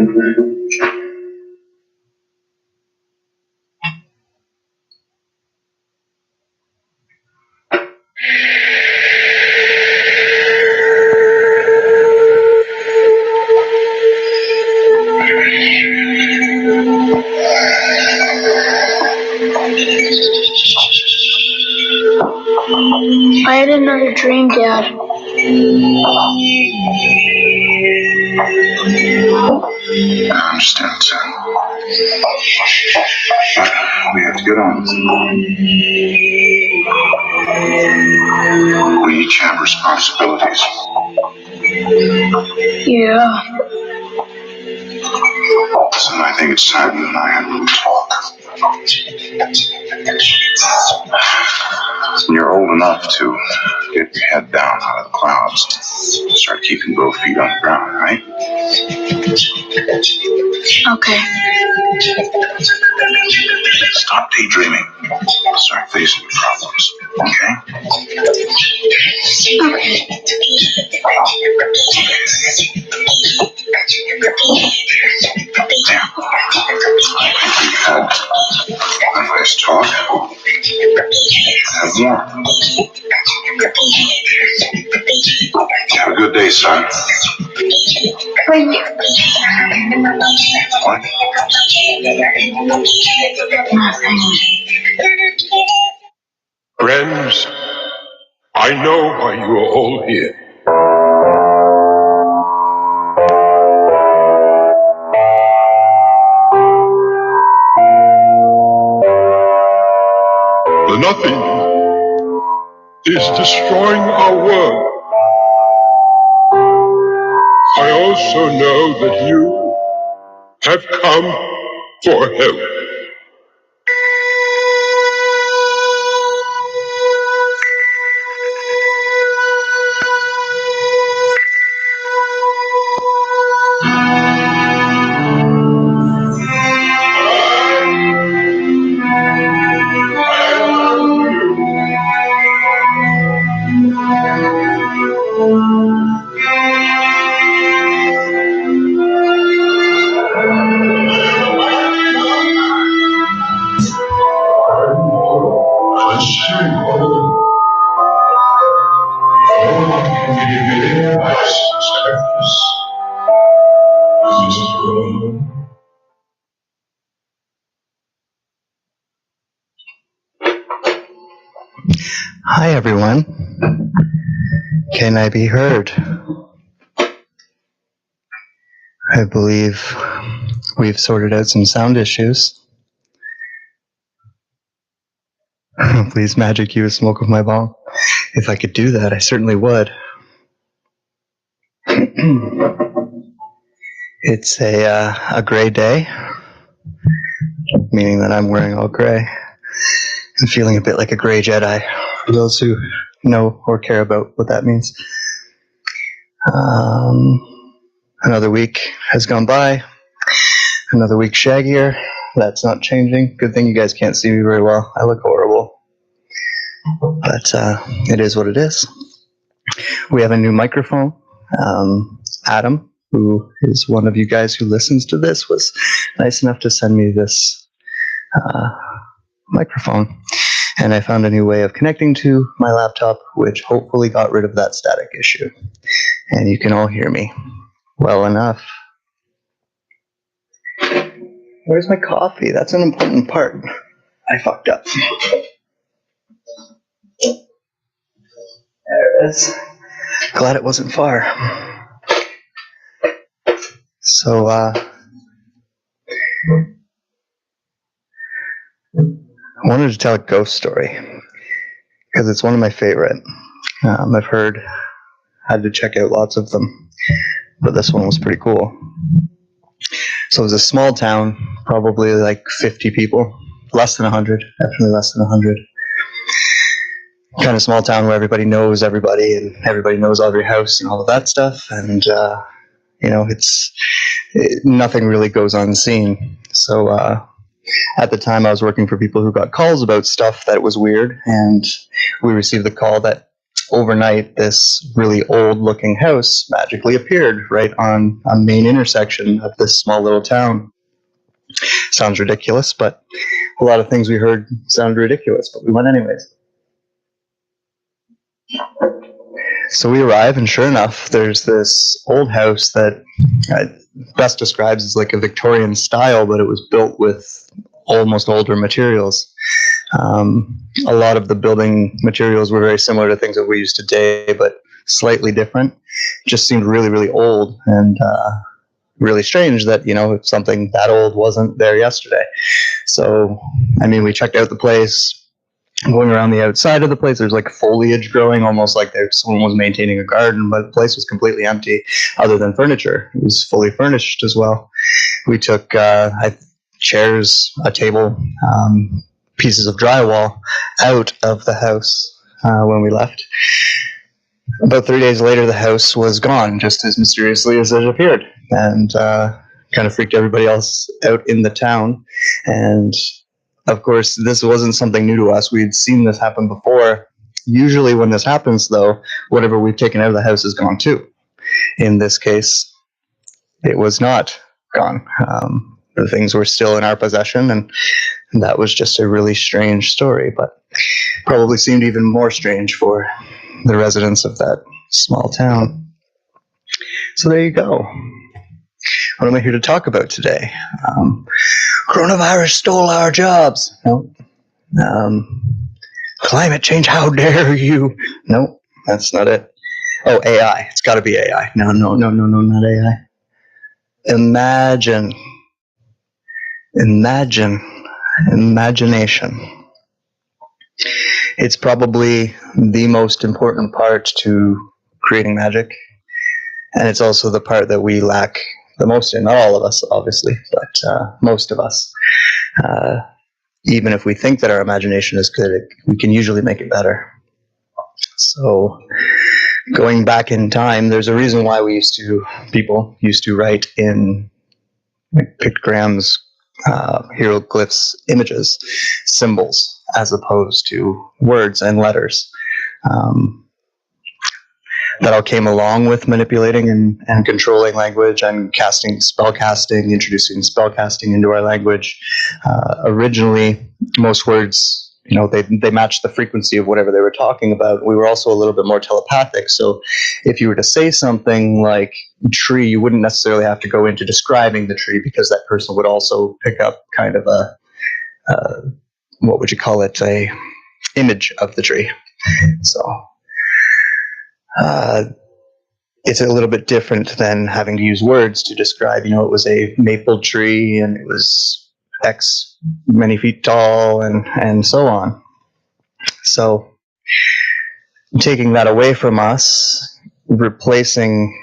I had another dream, Dad. I understand, son. But we have to get on with it. We each have responsibilities. Yeah. Son, I think it's time you and I had a little talk. You're old enough to get your head down out of the clouds. Start keeping both feet on the ground, right? Okay. Stop daydreaming. Start facing your problems, okay? There. I think we've had a nice talk. Have more. Have a good day, son. Thank you. What? Nothing. Friends, I know why you are all here. The nothing is destroying our world. I also know that you have come for help. Hi, everyone. Can I be heard? I believe we've sorted out some sound issues. Please magic you a smoke of my bong. If I could do that, I certainly would. It's a gray day, meaning that I'm wearing all gray and feeling a bit like a gray Jedi, for those who know or care about what that means. Another week has gone by. Another week shaggier. That's not changing. Good thing you guys can't see me very well. I look horrible. But it is what it is. We have a new microphone. Adam, who is one of you guys who listens to this, was nice enough to send me this microphone. And I found a new way of connecting to my laptop, which hopefully got rid of that static issue. And you can all hear me well enough. Where's my coffee? That's an important part. I fucked up. There it is. Glad it wasn't far. So, I wanted to tell a ghost story because it's one of my favorite. I've had to check out lots of them, but this one was pretty cool. So it was a small town, probably like 50 people, less than 100, definitely less than 100. Kind of small town where everybody knows everybody and everybody knows every house and all of that stuff. And, nothing really goes unseen. So at the time I was working for people who got calls about stuff that was weird. And we received the call that overnight, this really old-looking house magically appeared right on a main intersection of this small little town. Sounds ridiculous, but a lot of things we heard sounded ridiculous, but we went anyways. So we arrive, and sure enough, there's this old house that best describes as like a Victorian style, but it was built with almost older materials. A lot of the building materials were very similar to things that we use today, but slightly different. Just seemed really, really old, and really strange that, if something that old wasn't there yesterday. So, we checked out the place. Going around the outside of the place, there's like foliage growing, almost like someone was maintaining a garden, but the place was completely empty other than furniture. It was fully furnished as well. We took chairs, a table, pieces of drywall out of the house when we left. About 3 days later, the house was gone, just as mysteriously as it appeared, and kind of freaked everybody else out in the town. And of course, this wasn't something new to us. We'd seen this happen before. Usually when this happens, though, whatever we've taken out of the house is gone too. In this case, it was not gone. The things were still in our possession, and that was just a really strange story, but probably seemed even more strange for the residents of that small town. So there you go. What am I here to talk about today? Coronavirus stole our jobs. No. Climate change, how dare you? No, that's not it. Oh, AI. It's got to be AI. No, not AI. Imagination. It's probably the most important part to creating magic, and it's also the part that we lack the most in. Not all of us, obviously, but most of us. Even if we think that our imagination is good, we can usually make it better. So, going back in time, there's a reason why people used to write in pictograms, hieroglyphs, images, symbols, as opposed to words and letters. That all came along with manipulating and controlling language and spellcasting, introducing spellcasting into our language. Originally, most words, they matched the frequency of whatever they were talking about. We were also a little bit more telepathic. So if you were to say something like tree, you wouldn't necessarily have to go into describing the tree, because that person would also pick up kind of what would you call it, a image of the tree. So it's a little bit different than having to use words to describe, it was a maple tree and it was X many feet tall and so on. So taking that away from us, replacing,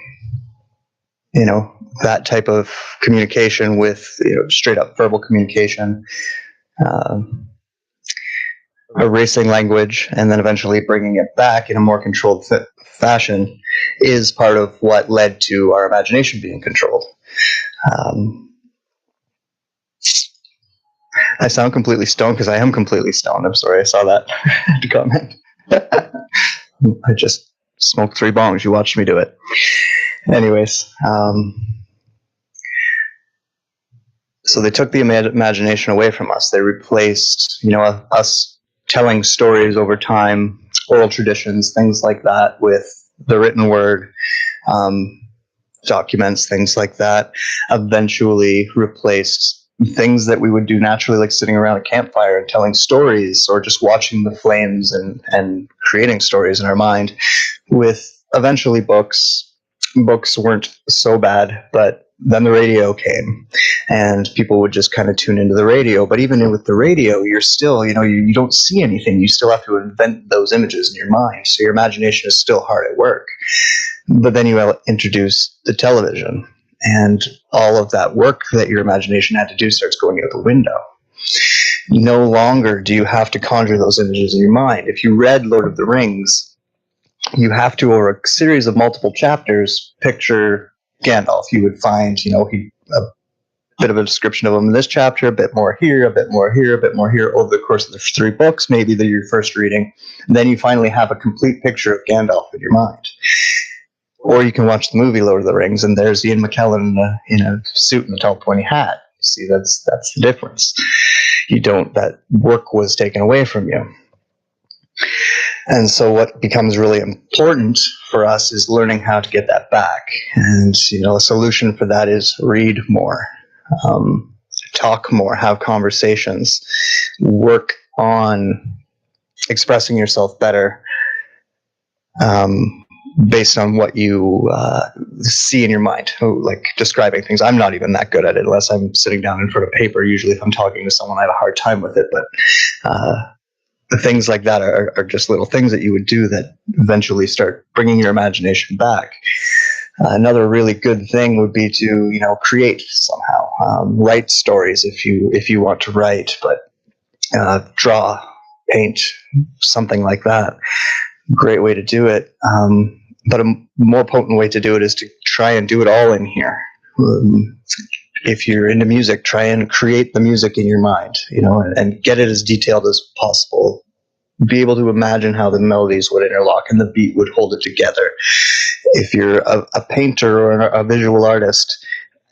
that type of communication with, straight up verbal communication, erasing language, and then eventually bringing it back in a more controlled fashion is part of what led to our imagination being controlled. I sound completely stoned because I am completely stoned. I'm sorry, I saw that comment. I just smoked 3 bongs. You watched me do it. Anyways, so they took the imagination away from us. They replaced, us telling stories over time, oral traditions, things like that, with the written word, documents, things like that, eventually replaced things that we would do naturally, like sitting around a campfire and telling stories, or just watching the flames and creating stories in our mind, with eventually books. Books weren't so bad, but then the radio came, and people would just kind of tune into the radio. But even with the radio, you're still, you don't see anything. You still have to invent those images in your mind. So your imagination is still hard at work. But then you introduce the television, and all of that work that your imagination had to do starts going out the window. No longer do you have to conjure those images in your mind. If you read Lord of the Rings, you have to, over a series of multiple chapters, picture Gandalf. You would find, bit of a description of them in this chapter, a bit more here, a bit more here, a bit more here over the course of the 3 books, maybe that you're first reading. And then you finally have a complete picture of Gandalf in your mind. Or you can watch the movie Lord of the Rings, and there's Ian McKellen in a suit and a tall pointy hat. You see, that's the difference. That work was taken away from you. And so what becomes really important for us is learning how to get that back. And, a solution for that is read more, talk more, have conversations, work on expressing yourself better, based on what you see in your mind, like describing things. I'm not even that good at it unless I'm sitting down in front of paper. Usually if I'm talking to someone, I have a hard time with it. But the things like that are just little things that you would do that eventually start bringing your imagination back. Another really good thing would be to, create somehow, write stories if you want to write, but draw, paint, something like that. Great way to do it. But a more potent way to do it is to try and do it all in here. If you're into music, try and create the music in your mind, and get it as detailed as possible. Be able to imagine how the melodies would interlock and the beat would hold it together. If you're a painter or a visual artist,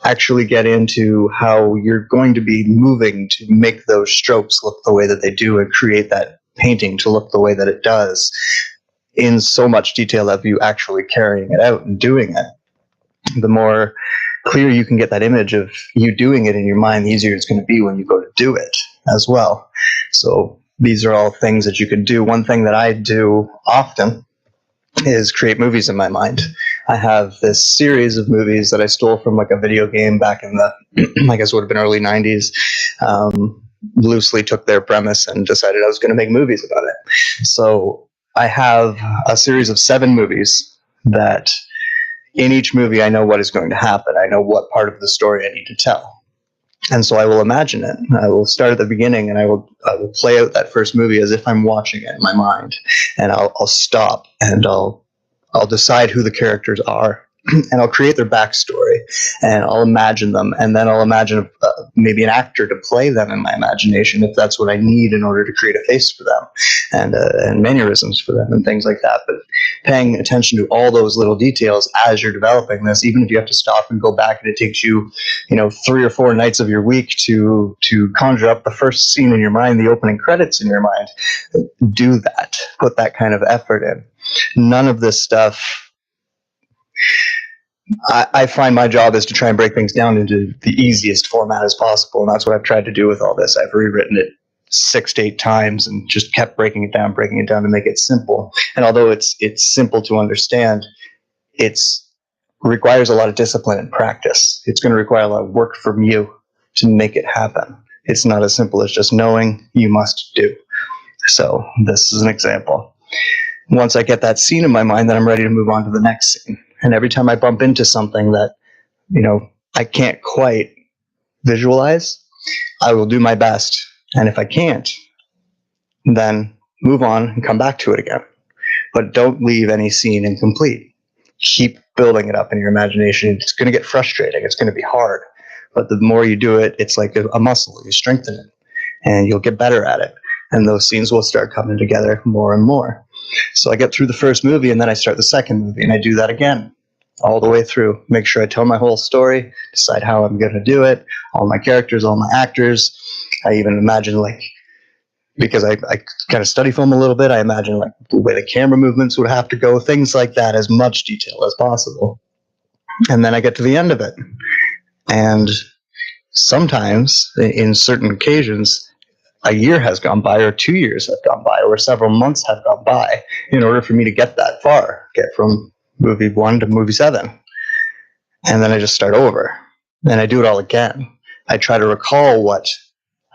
actually get into how you're going to be moving to make those strokes look the way that they do and create that painting to look the way that it does, in so much detail of you actually carrying it out and doing it. The more clear you can get that image of you doing it in your mind, the easier it's going to be when you go to do it as well. So these are all things that you can do. One thing that I do often is create movies in my mind. I have this series of movies that I stole from like a video game back in the, I guess it would have been early 90s. Loosely took their premise and decided I was going to make movies about it. So I have a series of 7 movies that in each movie I know what is going to happen. I know what part of the story I need to tell. And so I will imagine it. I will start at the beginning and I will play out that first movie as if I'm watching it in my mind. And I'll stop and I'll decide who the characters are. And I'll create their backstory and I'll imagine them. And then I'll imagine maybe an actor to play them in my imagination if that's what I need in order to create a face for them and mannerisms for them and things like that. But paying attention to all those little details as you're developing this, even if you have to stop and go back and it takes you, 3 or 4 nights of your week to conjure up the first scene in your mind, the opening credits in your mind, do that. Put that kind of effort in. None of this stuff. I find my job is to try and break things down into the easiest format as possible, and that's what I've tried to do with all this. I've rewritten it 6 to 8 times and just kept breaking it down to make it simple. And although it's simple to understand, it requires a lot of discipline and practice. It's going to require a lot of work from you to make it happen. It's not as simple as just knowing. You must do. So this is an example. Once I get that scene in my mind, then I'm ready to move on to the next scene. And every time I bump into something that, I can't quite visualize, I will do my best. And if I can't, then move on and come back to it again. But don't leave any scene incomplete. Keep building it up in your imagination. It's going to get frustrating. It's going to be hard. But the more you do it, it's like a muscle. You strengthen it and you'll get better at it. And those scenes will start coming together more and more. So I get through the first movie and then I start the second movie and I do that again all the way through. Make sure I tell my whole story, decide how I'm going to do it, all my characters, all my actors. I even imagine because I kind of study film a little bit, I imagine the way the camera movements would have to go, things like that, as much detail as possible. And then I get to the end of it. And sometimes, in certain occasions, a year has gone by or 2 years have gone by or several months have gone by in order for me to get that far, get from movie 1 to movie 7. And then I just start over and I do it all again. I try to recall what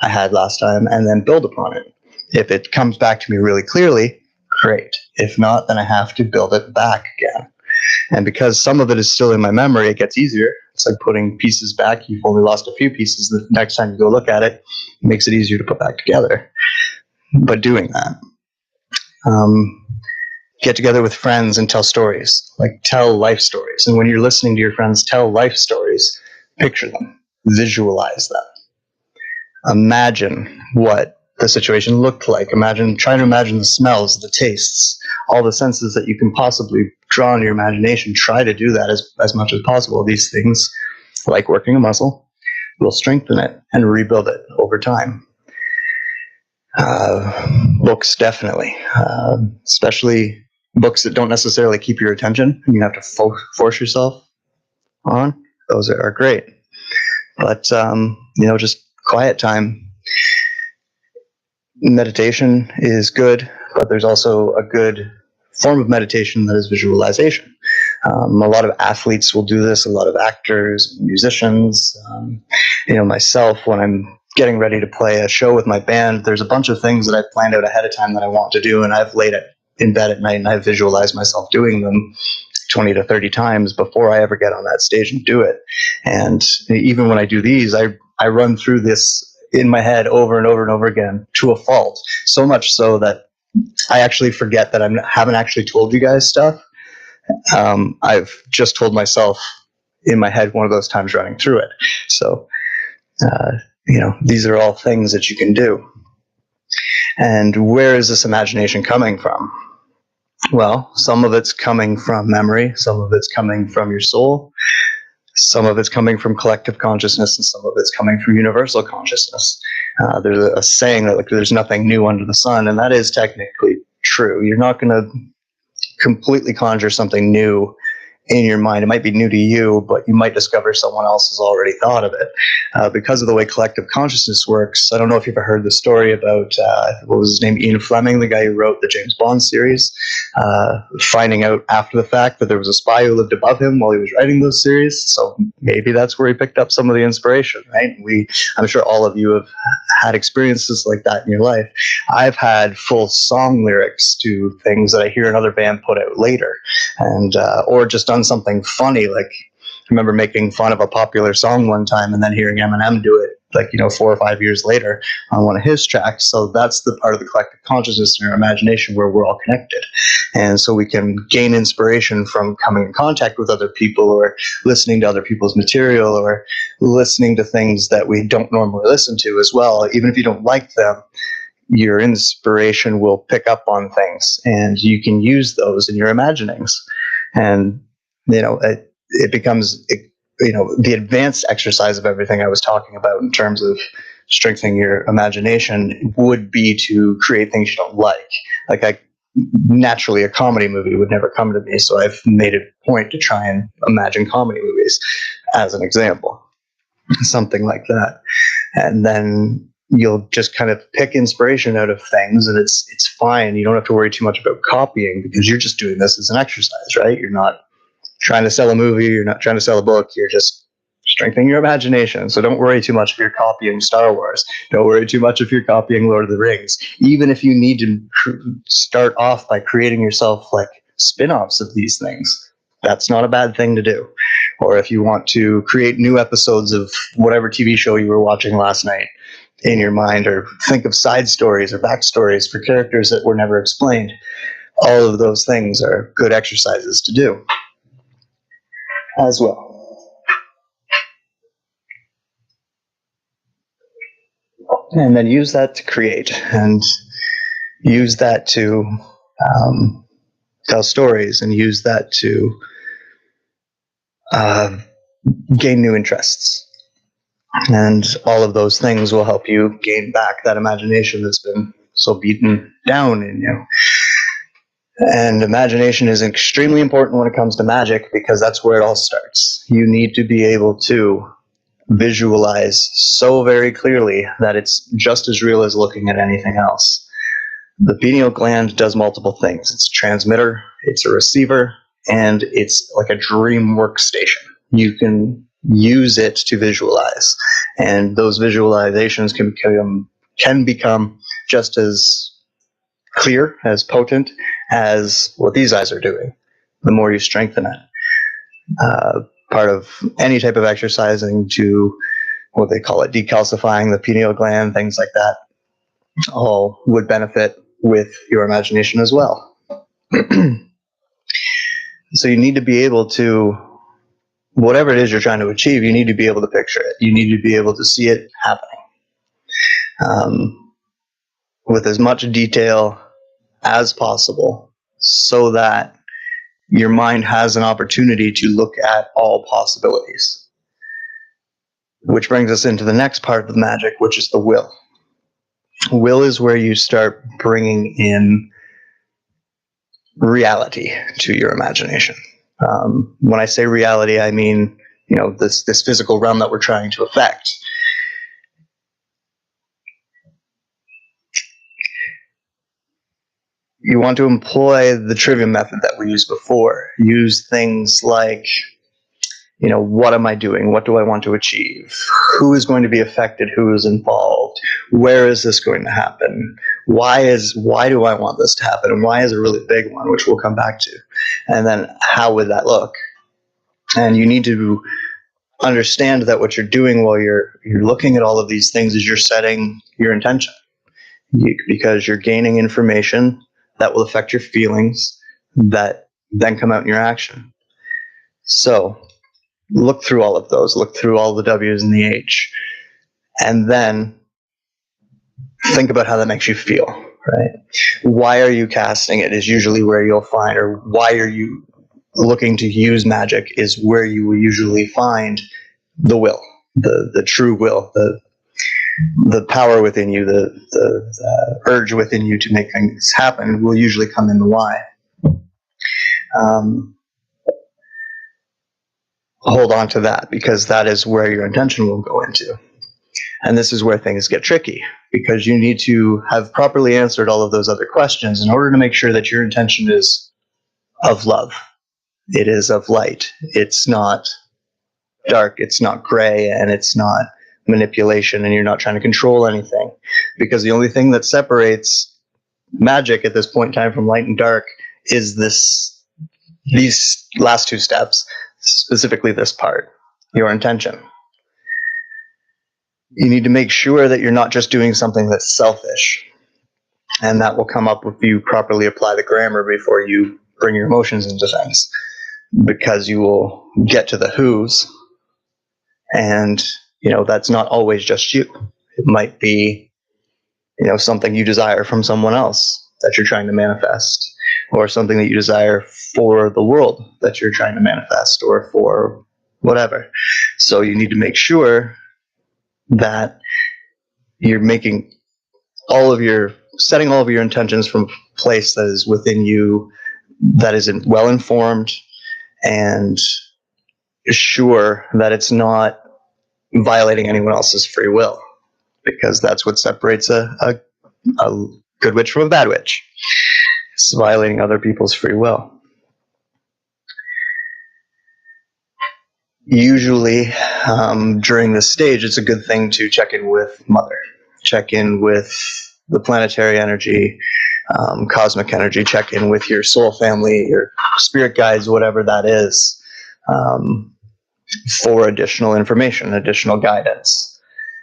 I had last time and then build upon it. If it comes back to me really clearly, great. If not, then I have to build it back again. And because some of it is still in my memory, it gets easier. It's like putting pieces back. You've only lost a few pieces. The next time you go look at it, it makes it easier to put back together. But doing that. Get together with friends and tell stories. Tell life stories. And when you're listening to your friends tell life stories, picture them. visualize them. Imagine what the situation looked like. Try to imagine the smells, the tastes, all the senses that you can possibly draw in your imagination. Try to do that as much as possible. These things, like working a muscle, will strengthen it and rebuild it over time. Books, definitely, especially books that don't necessarily keep your attention and you have to force yourself on. Those are great. But, just quiet time. Meditation is good, but there's also a good form of meditation that is visualization. A lot of athletes will do this, a lot of actors, musicians. Myself, when I'm getting ready to play a show with my band, there's a bunch of things that I've planned out ahead of time that I want to do, and I've laid it in bed at night and I've visualized myself doing them 20 to 30 times before I ever get on that stage and do it. And even when I do these, I run through this in my head over and over and over again to a fault, so much so that I actually forget that I haven't actually told you guys stuff. I've just told myself in my head one of those times running through it. So, these are all things that you can do. And where is this imagination coming from? Well, some of it's coming from memory, some of it's coming from your soul, some of it's coming from collective consciousness, and some of it's coming from universal consciousness. There's a saying that there's nothing new under the sun, and that is technically true. You're not going to completely conjure something new in your mind. It might be new to you, but you might discover someone else has already thought of it. Because of the way collective consciousness works, I don't know if you've ever heard the story about, what was his name, Ian Fleming, the guy who wrote the James Bond series, finding out after the fact that there was a spy who lived above him while he was writing those series. So maybe that's where he picked up some of the inspiration, right? I'm sure all of you have had experiences like that in your life. I've had full song lyrics to things that I hear another band put out later, and or just done something funny. Like, I remember making fun of a popular song one time and then hearing Eminem do it 4 or 5 years later on one of his tracks. So that's the part of the collective consciousness and our imagination where we're all connected. And so we can gain inspiration from coming in contact with other people, or listening to other people's material, or listening to things that we don't normally listen to as well. Even if you don't like them, your inspiration will pick up on things and you can use those in your imaginings. And it becomes, the advanced exercise of everything I was talking about in terms of strengthening your imagination would be to create things you don't like. Naturally, a comedy movie would never come to me, so I've made it a point to try and imagine comedy movies as an example, something like that. And then you'll just kind of pick inspiration out of things, and it's fine. You don't have to worry too much about copying, because you're just doing this as an exercise, right? You're not trying to sell a movie, you're not trying to sell a book, you're just strengthening your imagination. So don't worry too much if you're copying Star Wars. Don't worry too much if you're copying Lord of the Rings. Even if you need to start off by creating yourself spin-offs of these things, that's not a bad thing to do. Or if you want to create new episodes of whatever TV show you were watching last night in your mind, or think of side stories or backstories for characters that were never explained, all of those things are good exercises to do as well. And then use that to create, and use that to tell stories, and use that to gain new interests. And all of those things will help you gain back that imagination that's been so beaten down in you. And imagination is extremely important when it comes to magic, because that's where it all starts. You need to be able to visualize so very clearly that it's just as real as looking at anything else. The pineal gland does multiple things. It's a transmitter, it's a receiver, and it's like a dream workstation. You can use it to visualize, and those visualizations can become just as clear, as potent as what these eyes are doing, the more you strengthen it. Part of any type of exercising to, what they call it, decalcifying the pineal gland, things like that, all would benefit with your imagination as well. So you need to be able to whatever it is you're trying to achieve, you need to be able to picture it. You need to be able to see it happening with as much detail as possible, so that your mind has an opportunity to look at all possibilities. Which brings us into the next part of the magic, which is the will. Will is where you start bringing in reality to your imagination. When I say reality, I mean, this physical realm that we're trying to affect. You want to employ the trivium method that we used before. Use things like, what am I doing? What do I want to achieve? Who is going to be affected? Who is involved? Where is this going to happen? Why do I want this to happen? And why is a really big one, which we'll come back to? And then how would that look? And you need to understand that what you're doing while you're looking at all of these things is you're setting your intention, because you're gaining information that will affect your feelings that then come out in your action. So look through all of those, look through all the W's and the H, and then think about how that makes you feel, right? Why are you casting it is usually where you'll find, or why are you looking to use magic is where you will usually find the will, the true will, the power within you, the urge within you to make things happen will usually come in the why. Hold on to that, because that is where your intention will go into. And this is where things get tricky, because you need to have properly answered all of those other questions in order to make sure that your intention is of love. It is of light. It's not dark, it's not gray, and it's not manipulation, and you're not trying to control anything. Because the only thing that separates magic at this point in time from light and dark is these last two steps, specifically this part, your intention. You need to make sure that you're not just doing something that's selfish. And that will come up if you properly apply the grammar before you bring your emotions into things. Because you will get to the who's, and that's not always just you. It might be something you desire from someone else that you're trying to manifest, or something that you desire for the world that you're trying to manifest, or for whatever. So you need to make sure that you're making setting all of your intentions from a place that is within you, that is well informed, and sure that it's not violating anyone else's free will, because that's what separates a good witch from a bad witch. It's violating other people's free will. Usually, during this stage, it's a good thing to check in with Mother, check in with the planetary energy, cosmic energy, check in with your soul family, your spirit guides, whatever that is, for additional information, additional guidance.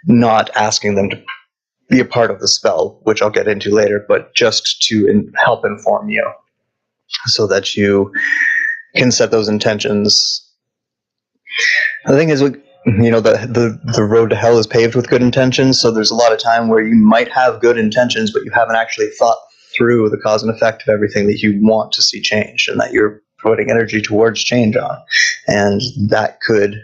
Not asking them to be a part of the spell, which I'll get into later, but just to help inform you so that you can set those intentions. The thing is, the road to hell is paved with good intentions, so there's a lot of time where you might have good intentions, but you haven't actually thought through the cause and effect of everything that you want to see change and that you're putting energy towards change on. And that could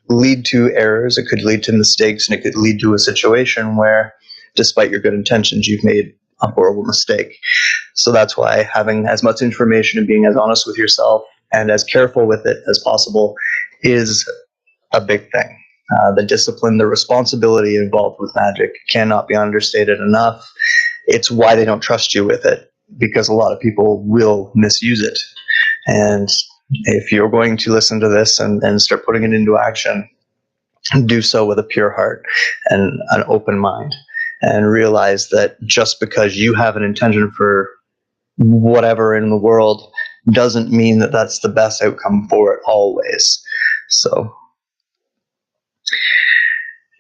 lead to errors, it could lead to mistakes, and it could lead to a situation where, despite your good intentions, you've made a horrible mistake. So that's why having as much information and being as honest with yourself and as careful with it as possible is a big thing. The discipline, the responsibility involved with magic cannot be understated enough. It's why they don't trust you with it, because a lot of people will misuse it. And if you're going to listen to this and start putting it into action, do so with a pure heart and an open mind, and realize that just because you have an intention for whatever in the world doesn't mean that that's the best outcome for it always. So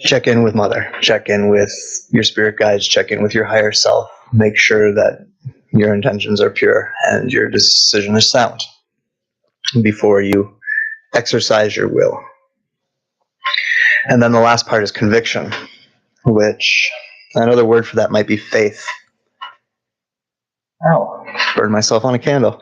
check in with Mother, check in with your spirit guides, check in with your higher self. Make sure that your intentions are pure and your decision is sound before you exercise your will. And then the last part is conviction, which another word for that might be faith. Ow, burned myself on a candle.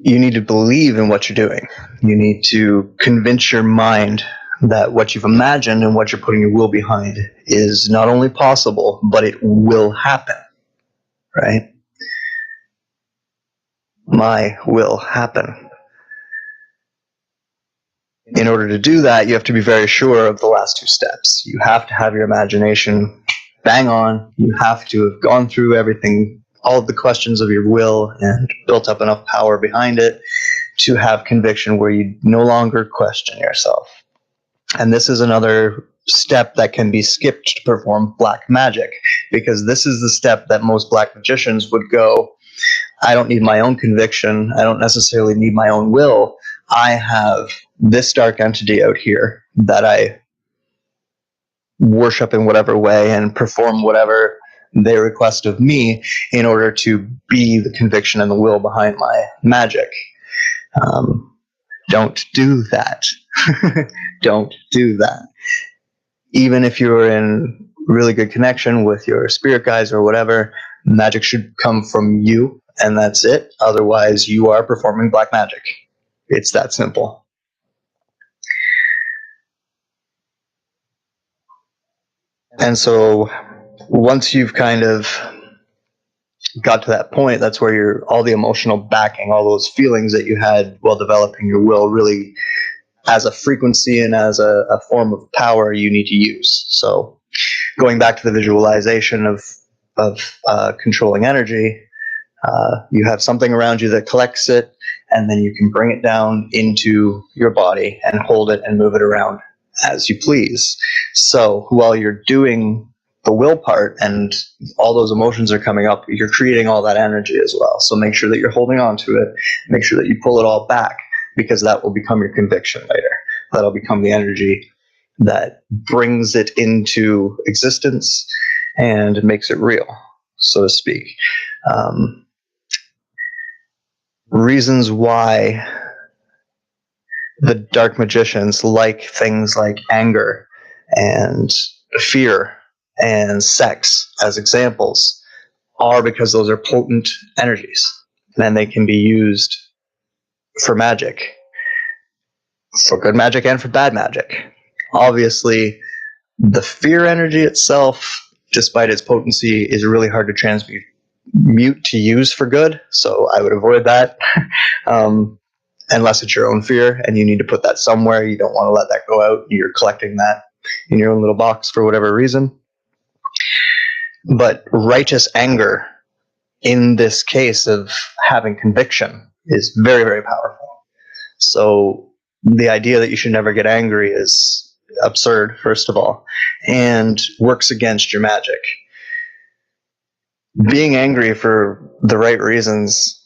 You need to believe in what you're doing. You need to convince your mind that what you've imagined and what you're putting your will behind is not only possible, but it will happen, right? My will happen. In order to do that, you have to be very sure of the last two steps. You have to have your imagination bang on. You have to have gone through everything, all of the questions of your will, and built up enough power behind it to have conviction where you no longer question yourself. And this is another step that can be skipped to perform black magic, because this is the step that most black magicians would go, I don't need my own conviction. I don't necessarily need my own will. I have this dark entity out here that I worship in whatever way and perform whatever they request of me in order to be the conviction and the will behind my magic. Don't do that. Don't do that. Even if you're in really good connection with your spirit guides or whatever, magic should come from you, and that's it. Otherwise, you are performing black magic. It's that simple. And so once you've kind of got to that point, that's where all the emotional backing, all those feelings that you had while developing your will, really as a frequency and as a form of power you need to use. So going back to the visualization of controlling energy, you have something around you that collects it, and then you can bring it down into your body and hold it and move it around as you please. So while you're doing the will part and all those emotions are coming up, you're creating all that energy as well. So make sure that you're holding on to it. Make sure that you pull it all back, because that will become your conviction later. That'll become the energy that brings it into existence and makes it real, so to speak. Reasons why the dark magicians like things like anger and fear and sex as examples are because those are potent energies, and they can be used for magic, for good magic and for bad magic. Obviously, the fear energy itself, despite its potency, is really hard to transmute to use for good, so I would avoid that. Unless it's your own fear and you need to put that somewhere. You don't want to let that go out. You're collecting that in your own little box for whatever reason. But righteous anger in this case of having conviction is very, very powerful. So the idea that you should never get angry is absurd, first of all, and works against your magic. Being angry for the right reasons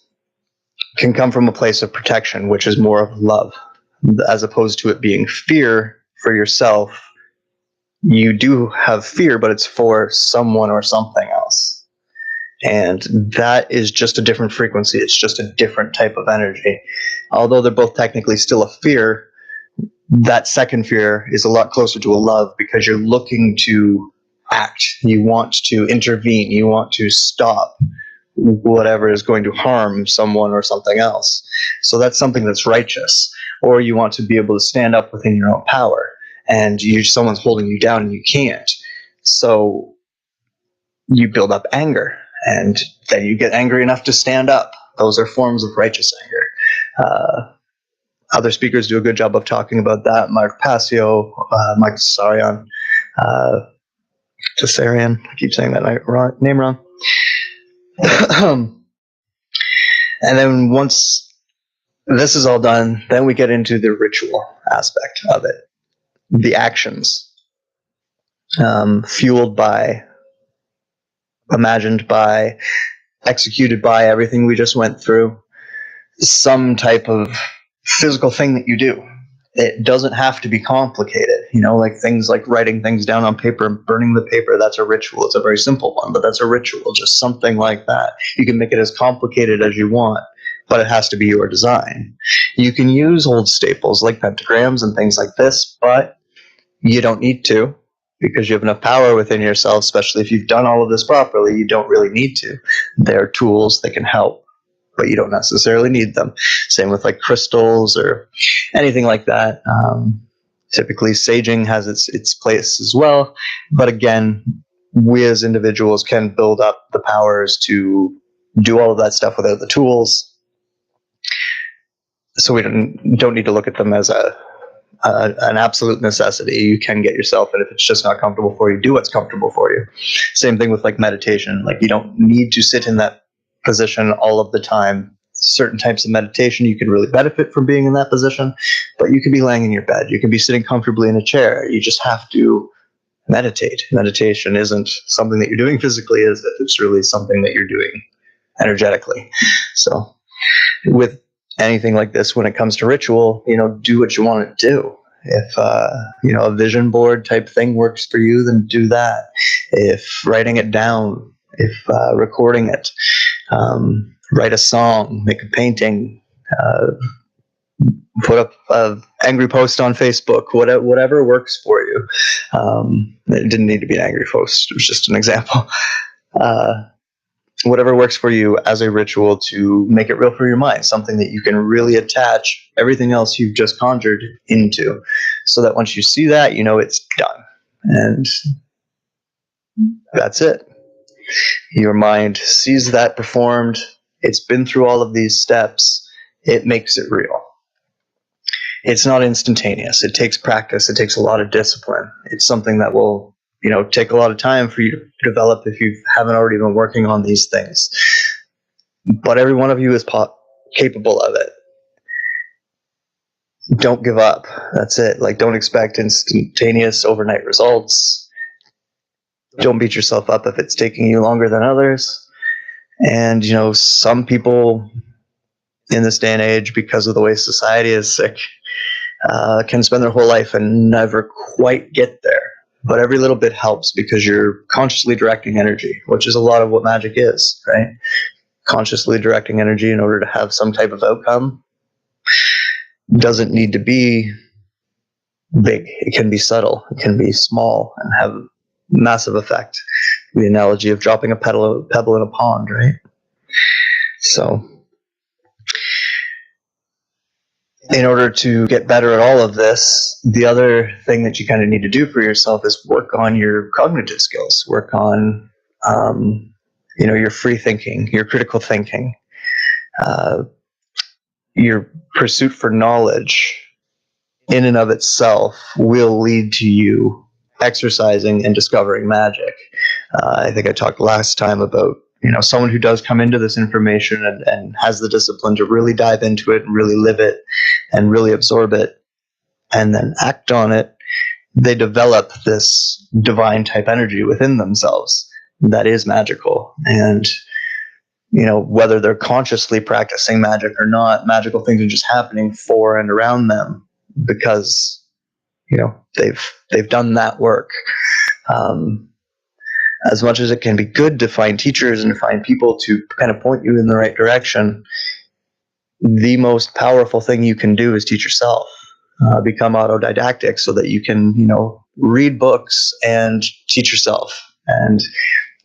can come from a place of protection, which is more of love, as opposed to it being fear for yourself. You do have fear, but it's for someone or something else. And that is just a different frequency. It's just a different type of energy. Although they're both technically still a fear, that second fear is a lot closer to a love, because you're looking to act. You want to intervene. You want to stop whatever is going to harm someone or something else. So that's something that's righteous. Or you want to be able to stand up within your own power, and someone's holding you down and you can't. So you build up anger, and then you get angry enough to stand up. Those are forms of righteous anger. Other speakers do a good job of talking about that. Mark Passio, Mike Tsarion, Tsarion, I keep saying that name wrong. And then once this is all done, then we get into the ritual aspect of it. The actions, fueled by, imagined by, executed by everything we just went through. Some type of physical thing that you do. it doesn't have to be complicated. Like things like writing things down on paper and burning the paper, that's a ritual. It's a very simple one, but that's a ritual, just something like that. You can make it as complicated as you want, but it has to be your design. You can use old staples like pentagrams and things like this, but you don't need to, because you have enough power within yourself, especially if you've done all of this properly. You don't really need to. They're tools that can help, but you don't necessarily need them. Same with like crystals or anything like that. Typically, saging has its place as well. But again, we as individuals can build up the powers to do all of that stuff without the tools. So we don't need to look at them as an absolute necessity. You can get yourself, and if it's just not comfortable for you, do what's comfortable for you. Same thing with like meditation. Like you don't need to sit in that position all of the time. Certain types of meditation, you can really benefit from being in that position, but you can be laying in your bed. You can be sitting comfortably in a chair. You just have to meditate. Meditation isn't something that you're doing physically, is it? It's really something that you're doing energetically. So with anything like this, when it comes to ritual, do what you want to do. If a vision board type thing works for you, then do that. If writing it down, if recording it, write a song, make a painting, put up an angry post on Facebook, whatever works for you. It didn't need to be an angry post. It was just an example. Whatever works for you as a ritual to make it real for your mind, something that you can really attach everything else you've just conjured into, so that once you see that, it's done. And that's it. Your mind sees that performed. It's been through all of these steps. It makes it real. It's not instantaneous. It takes practice. It takes a lot of discipline. It's something that will take a lot of time for you to develop if you haven't already been working on these things. But every one of you is capable of it. Don't give up. That's it. Like, don't expect instantaneous overnight results. Don't beat yourself up if it's taking you longer than others. And, some people in this day and age, because of the way society is sick, can spend their whole life and never quite get there. But every little bit helps, because you're consciously directing energy, which is a lot of what magic is, right? Consciously directing energy in order to have some type of outcome doesn't need to be big. It can be subtle. It can be small and have massive effect. The analogy of dropping a pebble in a pond, right? So in order to get better at all of this, the other thing that you kind of need to do for yourself is work on your cognitive skills, work on, your free thinking, your critical thinking, your pursuit for knowledge in and of itself will lead to you exercising and discovering magic. I think I talked last time about someone who does come into this information and has the discipline to really dive into it and really live it and really absorb it and then act on it, they develop this divine type energy within themselves that is magical. And whether they're consciously practicing magic or not, magical things are just happening for and around them because they've done that work. As much as it can be good to find teachers and to find people to kind of point you in the right direction, the most powerful thing you can do is teach yourself. Become autodidactic so that you can, read books and teach yourself and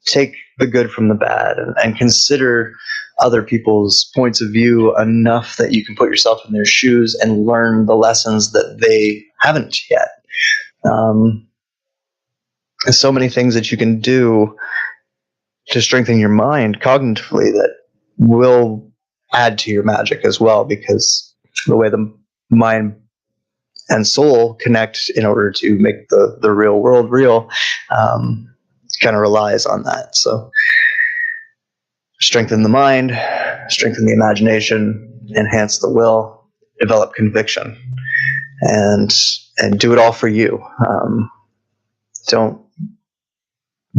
take the good from the bad and consider other people's points of view enough that you can put yourself in their shoes and learn the lessons that they haven't yet. There's so many things that you can do to strengthen your mind cognitively that will add to your magic as well, because the way the mind and soul connect in order to make the real world real kind of relies on that. So strengthen the mind, strengthen the imagination, enhance the will, develop conviction, and do it all for you.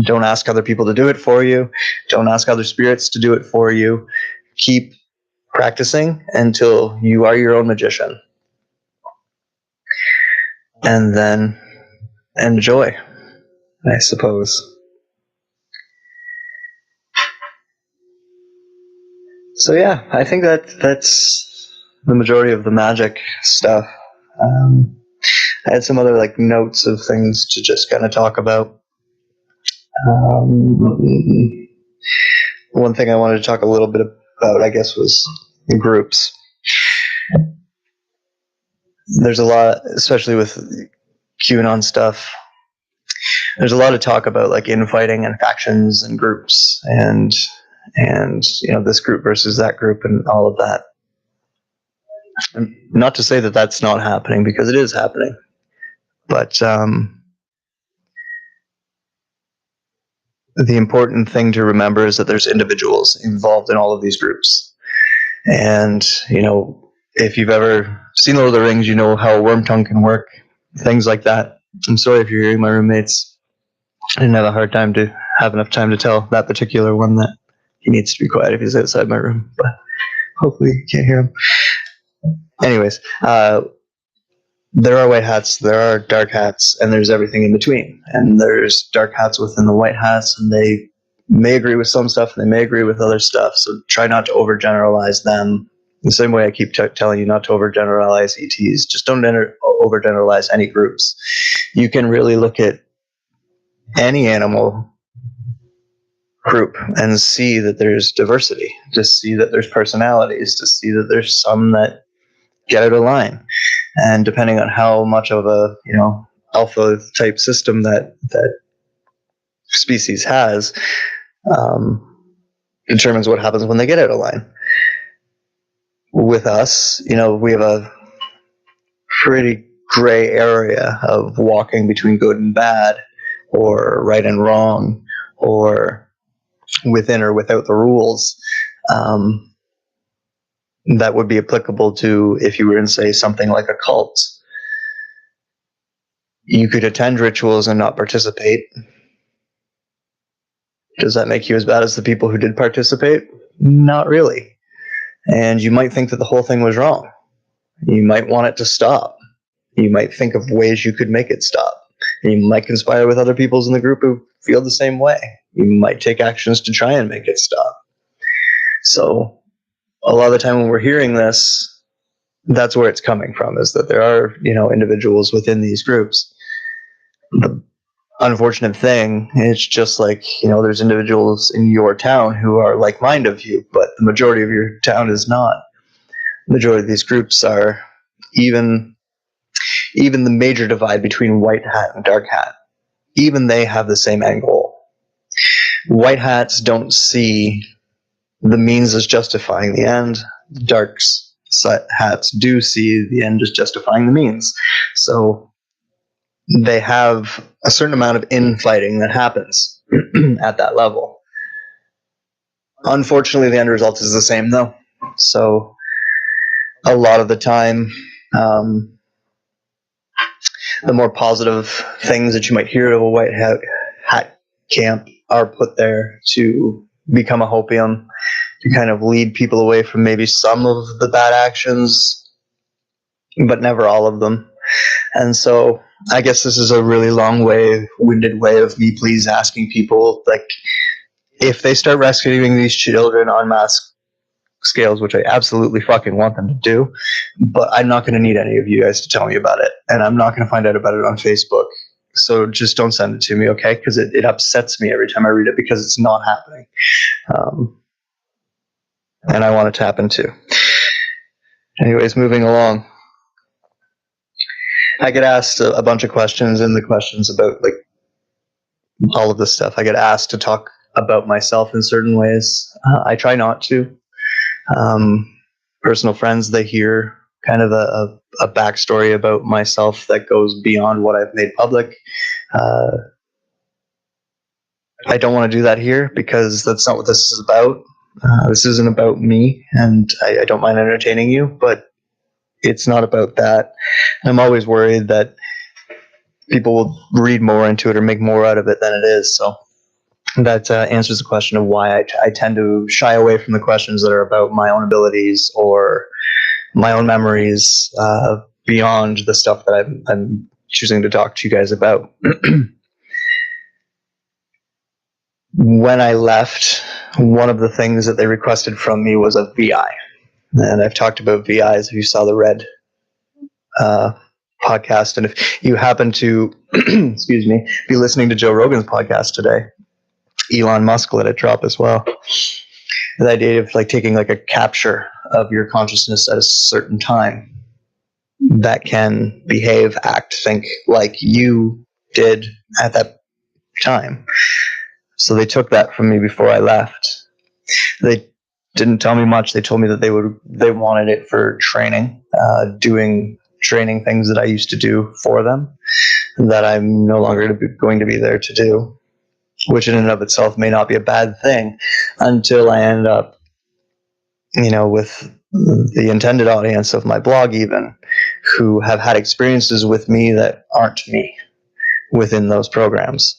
Don't ask other people to do it for you. Don't ask other spirits to do it for you. Keep practicing until you are your own magician. and then enjoy, I suppose. So yeah, I think that's the majority of the magic stuff. I had some other like notes of things to just kind of talk about. One thing I wanted to talk a little bit about, I guess, was groups. There's a lot, especially with QAnon stuff. There's a lot of talk about like infighting and factions and groups and this group versus that group and all of that. And not to say that that's not happening, because it is happening, but the important thing to remember is that there's individuals involved in all of these groups. And, if you've ever seen Lord of the Rings, you know how a worm tongue can work, things like that. I'm sorry if you're hearing my roommates. I didn't have enough time to tell that particular one that he needs to be quiet if he's outside my room, but hopefully you can't hear him. Anyways, there are white hats, there are dark hats, and there's everything in between. And there's dark hats within the white hats, and they may agree with some stuff, and they may agree with other stuff. So try not to overgeneralize them. The same way I keep telling you not to overgeneralize ETs. Just don't overgeneralize any groups. You can really look at any animal group and see that there's diversity, to see that there's personalities, to see that there's some that get out of line. And depending on how much of a alpha type system that species has, determines what happens when they get out of line. With us, we have a pretty gray area of walking between good and bad, or right and wrong, or within or without the rules. That would be applicable to if you were in, say, something like a cult. You could attend rituals and not participate. Does that make you as bad as the people who did participate? Not really. And you might think that the whole thing was wrong. You might want it to stop. You might think of ways you could make it stop. And you might conspire with other people in the group who feel the same way. You might take actions to try and make it stop. So a lot of the time when we're hearing this, that's where it's coming from, is that there are, individuals within these groups. The unfortunate thing, it's just like, there's individuals in your town who are like-minded of you, but the majority of your town is not. The majority of these groups are, even the major divide between white hat and dark hat, even they have the same end goal. White hats don't see the means as justifying the end. Dark hats do see the end as justifying the means. So they have a certain amount of infighting that happens at that level. Unfortunately, the end result is the same, though. So a lot of the time, the more positive things that you might hear of a white hat camp are put there to become a hopium, to kind of lead people away from maybe some of the bad actions, but never all of them. And so I guess this is a really long-winded way of me please asking people, like, if they start rescuing these children on mass scales, which I absolutely fucking want them to do, but I'm not going to need any of you guys to tell me about it, and I'm not going to find out about it on Facebook. So just don't send it to me, okay? Because it upsets me every time I read it, because it's not happening. And I want it to happen too. Anyways, moving along. I get asked a bunch of questions, and the questions about like all of this stuff. I get asked to talk about myself in certain ways. I try not to. Personal friends, they hear kind of a backstory about myself that goes beyond what I've made public. I don't want to do that here, because that's not what this is about. This isn't about me, and I don't mind entertaining you, but it's not about that. I'm always worried that people will read more into it or make more out of it than it is. So that answers the question of why I tend to shy away from the questions that are about my own abilities or my own memories, beyond the stuff that I'm choosing to talk to you guys about. When I left, one of the things that they requested from me was a VI. And I've talked about VIs if you saw the Red podcast. And if you happen to, excuse me, be listening to Joe Rogan's podcast today, Elon Musk let it drop as well. The idea of like taking like a capture of your consciousness at a certain time that can behave, act, think like you did at that time. So they took that from me before I left. They didn't tell me much. They told me that they wanted it for training, doing training things that I used to do for them that I'm no longer going to be there to do, which in and of itself may not be a bad thing until I end up, with the intended audience of my blog even, who have had experiences with me that aren't me within those programs.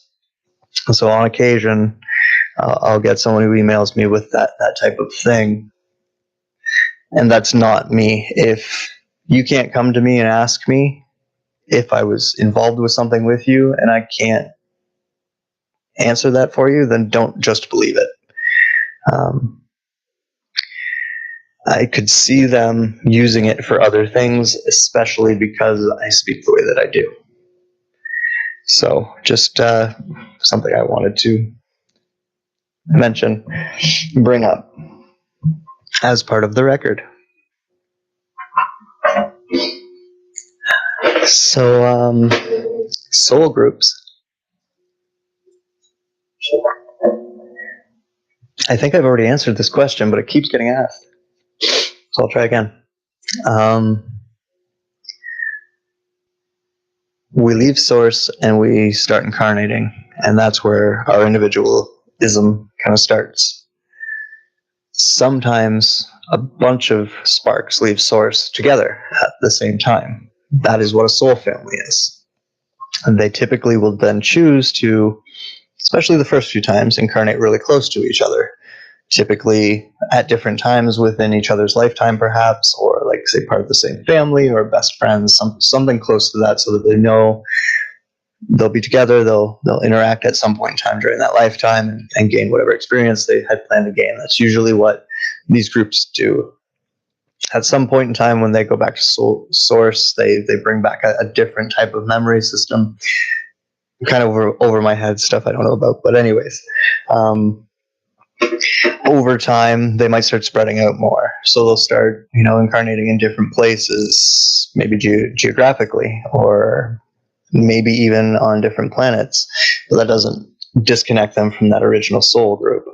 So on occasion, I'll get someone who emails me with that type of thing. And that's not me. If you can't come to me and ask me if I was involved with something with you and I can't answer that for you, then don't just believe it. I could see them using it for other things, especially because I speak the way that I do. So just something I wanted to mention, bring up as part of the record. So, soul groups. I think I've already answered this question, but it keeps getting asked. So I'll try again. We leave source and we start incarnating, and that's where our individualism kind of starts. Sometimes a bunch of sparks leave source together at the same time. That is what a soul family is. And they typically will then choose to, especially the first few times, incarnate really close to each other. Typically at different times within each other's lifetime, perhaps, or like say part of the same family or best friends, something close to that, so that they know they'll be together, they'll interact at some point in time during that lifetime and gain whatever experience they had planned to gain. That's usually what these groups do. At some point in time when they go back to source, they bring back a different type of memory system. Kind of over my head stuff I don't know about, but anyways. Over time, they might start spreading out more. So they'll start, incarnating in different places, maybe geographically, or maybe even on different planets. But that doesn't disconnect them from that original soul group.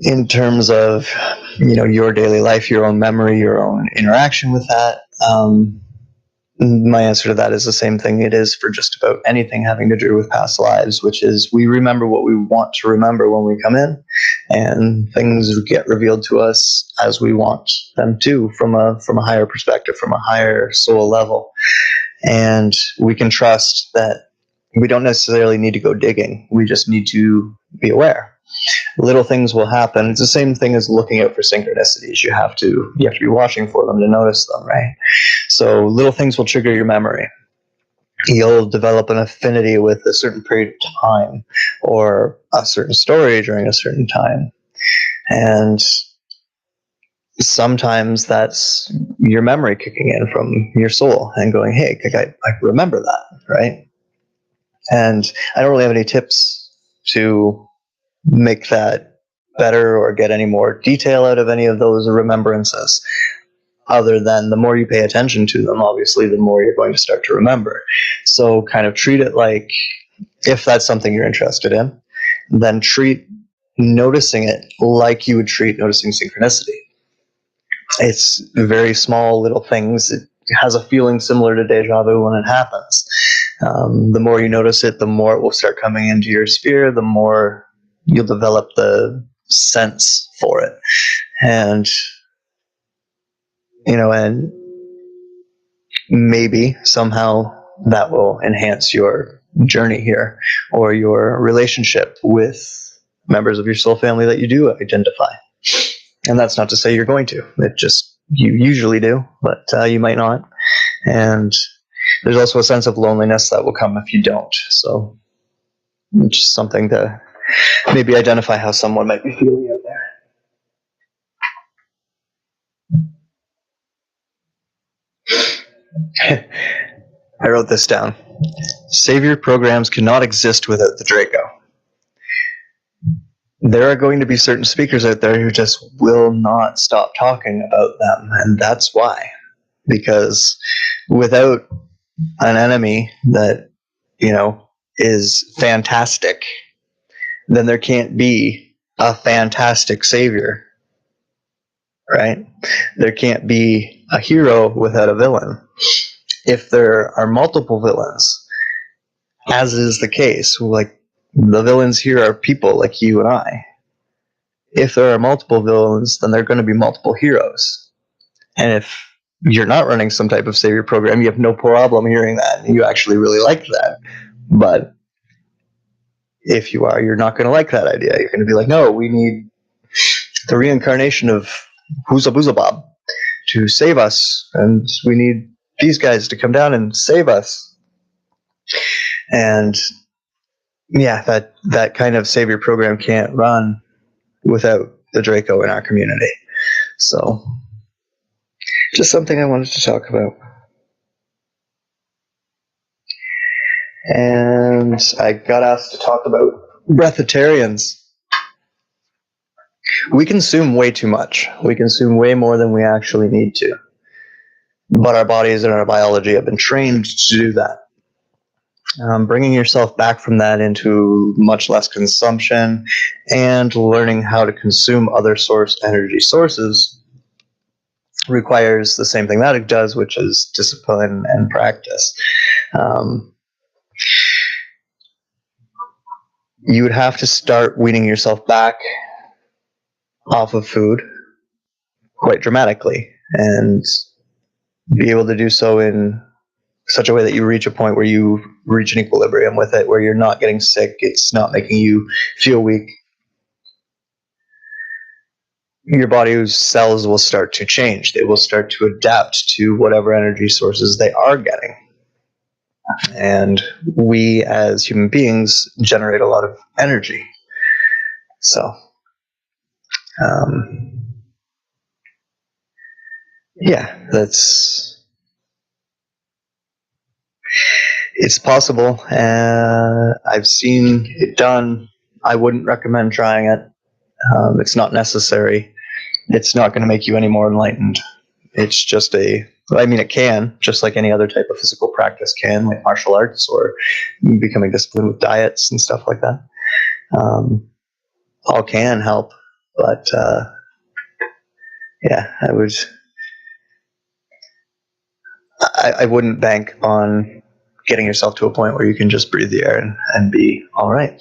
In terms of, your daily life, your own memory, your own interaction with that, my answer to that is the same thing it is for just about anything having to do with past lives, which is we remember what we want to remember when we come in, and things get revealed to us as we want them to, from a higher perspective, from a higher soul level. And we can trust that we don't necessarily need to go digging. We just need to be aware. Little things will happen. It's the same thing as looking out for synchronicities. You have to be watching for them to notice them, right? So little things will trigger your memory. You'll develop an affinity with a certain period of time or a certain story during a certain time. And sometimes that's your memory kicking in from your soul and going, hey, I remember that, right? And I don't really have any tips to make that better or get any more detail out of any of those remembrances, other than the more you pay attention to them, obviously, the more you're going to start to remember. So kind of treat it like, if that's something you're interested in, then treat noticing it like you would treat noticing synchronicity. It's very small little things. It has a feeling similar to deja vu when it happens. The more you notice it, the more it will start coming into your sphere, the more you'll develop the sense for it. And, and maybe somehow that will enhance your journey here or your relationship with members of your soul family that you do identify. And that's not to say you're going to. You usually do, but you might not. And there's also a sense of loneliness that will come if you don't. So it's just something to maybe identify how someone might be feeling out there. I wrote this down. Savior programs cannot exist without the Draco. There are going to be certain speakers out there who just will not stop talking about them, and that's why. Because without an enemy that, is fantastic, then there can't be a fantastic savior, right? There can't be a hero without a villain. If there are multiple villains, as is the case, like the villains here are people like you and I. If there are multiple villains, then there are going to be multiple heroes. And if you're not running some type of savior program, you have no problem hearing that. You actually really like that. But if you are, you're not going to like that idea. You're going to be like, no, we need the reincarnation of Whoozah Boozah Bob to save us, and we need these guys to come down and save us. And yeah, that kind of savior program can't run without the Draco in our community. So just something I wanted to talk about. And I got asked to talk about breatharians. We consume way too much. We consume way more than we actually need to. But our bodies and our biology have been trained to do that. Bringing yourself back from that into much less consumption and learning how to consume other energy sources requires the same thing that it does, which is discipline and practice. You would have to start weaning yourself back off of food quite dramatically and be able to do so in such a way that you reach a point where you reach an equilibrium with it, where you're not getting sick, it's not making you feel weak. Your body's cells will start to change. They will start to adapt to whatever energy sources they are getting. And we as human beings generate a lot of energy. So, yeah, it's possible. I've seen it done. I wouldn't recommend trying it. It's not necessary. It's not going to make you any more enlightened. It's just it can, just like any other type of physical practice can, like martial arts or becoming disciplined with diets and stuff like that. All can help, but yeah, I wouldn't bank on getting yourself to a point where you can just breathe the air and be all right.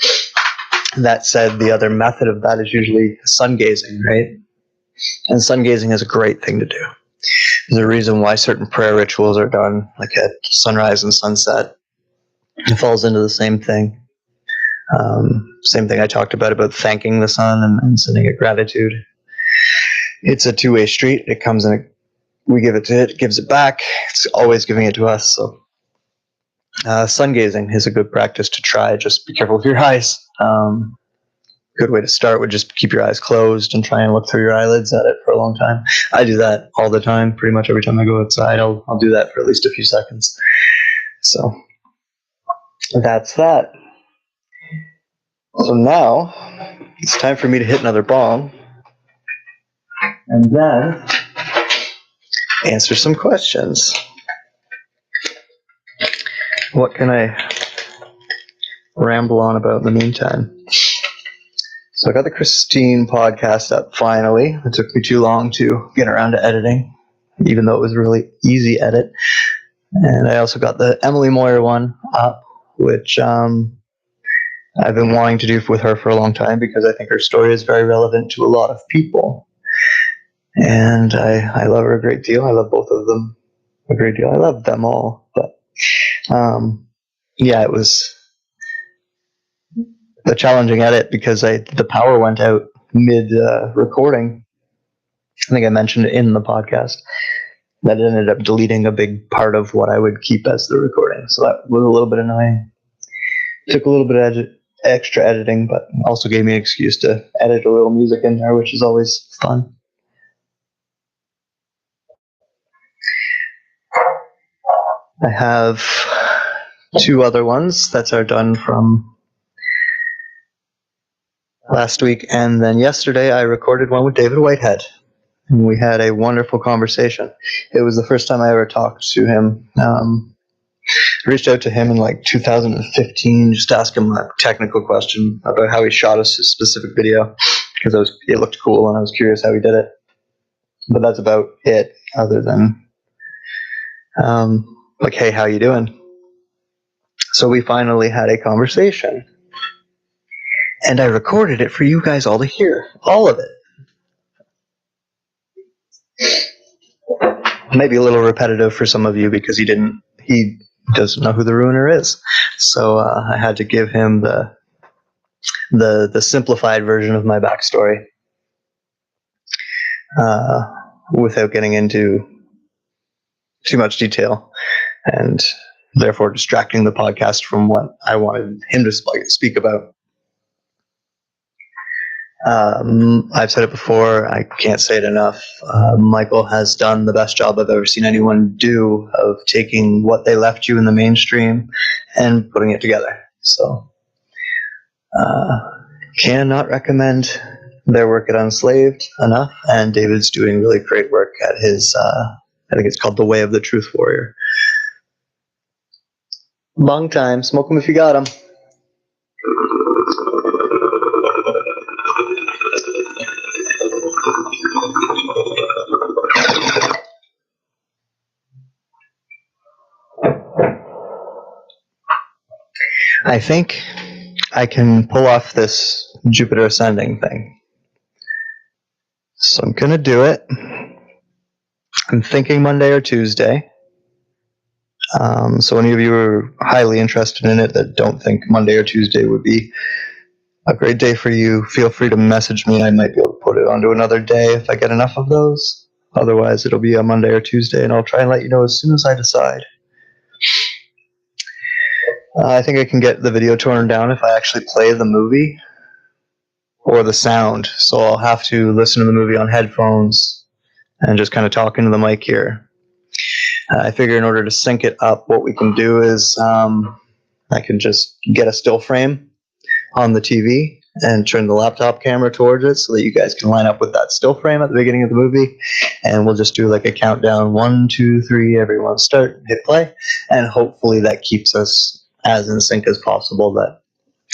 That said, the other method of that is usually sun gazing, right? And sun gazing is a great thing to do. There's a reason why certain prayer rituals are done, like at sunrise and sunset. It falls into the same thing. Same thing I talked about thanking the sun and sending it gratitude. It's a two-way street. It comes in, we give it to it gives it back. It's always giving it to us. So sun gazing is a good practice to try. Just be careful with your eyes. Good way to start would just keep your eyes closed and try and look through your eyelids at it for a long time. I do that all the time. Pretty much every time I go outside, I'll do that for at least a few seconds. So that's that. So now it's time for me to hit another bong and then answer some questions. What can I ramble on about in the meantime? So I got the Christine podcast up finally. It took me too long to get around to editing, even though it was a really easy edit. And I also got the Emily Moyer one up, which I've been wanting to do with her for a long time because I think her story is very relevant to a lot of people. And I love her a great deal. I love both of them a great deal. I love them all. But yeah, it was a challenging edit because the power went out mid recording. I think I mentioned it in the podcast. that ended up deleting a big part of what I would keep as the recording. So that was a little bit annoying. Took a little bit of extra editing, but also gave me an excuse to edit a little music in there, which is always fun. I have 2 other ones that are done from last week, and then yesterday I recorded one with David Whitehead, and we had a wonderful conversation. It was the first time I ever talked to him. I reached out to him in like 2015, just to ask him a technical question about how he shot a specific video, because it looked cool and I was curious how he did it. But that's about it, other than like, hey, how you doing? So we finally had a conversation, and I recorded it for you guys all to hear, all of it. Maybe a little repetitive for some of you because he doesn't know who the Ruiner is. So I had to give him the simplified version of my backstory without getting into too much detail, and therefore distracting the podcast from what I wanted him to speak about. I've said it before, I can't say it enough. Michael has done the best job I've ever seen anyone do of taking what they left you in the mainstream and putting it together. So, cannot recommend their work at Unslaved enough, and David's doing really great work at his, I think it's called The Way of the Truth Warrior. Long time, smoke 'em if you got 'em. I think I can pull off this Jupiter Ascending thing. So I'm going to do it. I'm thinking Monday or Tuesday. So any of you who are highly interested in it that don't think Monday or Tuesday would be a great day for you, feel free to message me. I might be able to put it onto another day if I get enough of those. Otherwise, it'll be a Monday or Tuesday, and I'll try and let you know as soon as I decide. I think I can get the video torn down if I actually play the movie or the sound. So I'll have to listen to the movie on headphones and just kind of talk into the mic here. I figure in order to sync it up, what we can do is I can just get a still frame on the TV and turn the laptop camera towards it so that you guys can line up with that still frame at the beginning of the movie. And we'll just do like a countdown, 1, 2, 3, everyone start, hit play. And hopefully that keeps us as in sync as possible, that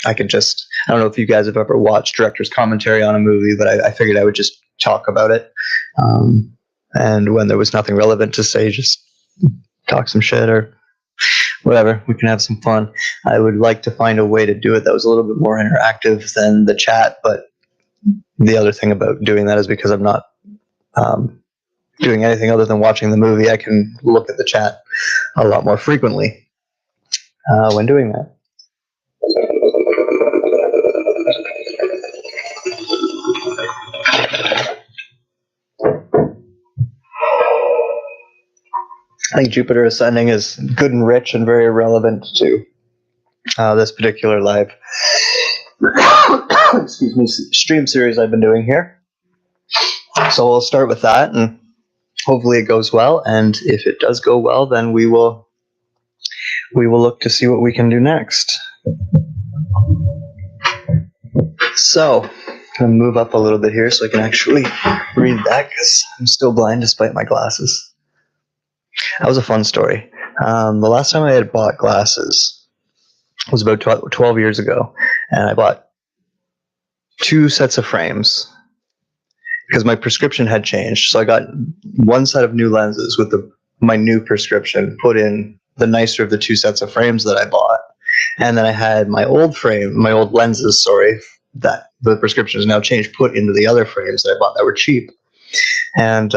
I could just, I don't know if you guys have ever watched director's commentary on a movie, but I figured I would just talk about it. And when there was nothing relevant to say, just talk some shit or whatever. We can have some fun. I would like to find a way to do it that was a little bit more interactive than the chat, but the other thing about doing that is because I'm not doing anything other than watching the movie, I can look at the chat a lot more frequently when doing that. I think Jupiter Ascending is good and rich and very relevant to this particular live excuse me, stream series I've been doing here. So we'll start with that, and hopefully it goes well. And if it does go well, then we will look to see what we can do next. So I'm going to move up a little bit here so I can actually read that, because I'm still blind despite my glasses. That was a fun story. The last time I had bought glasses was about 12 years ago, and I bought 2 sets of frames because my prescription had changed. So I got 1 set of new lenses with my new prescription put in the nicer of the 2 sets of frames that I bought. And then I had my old lenses, that the prescription has now changed, put into the other frames that I bought that were cheap. And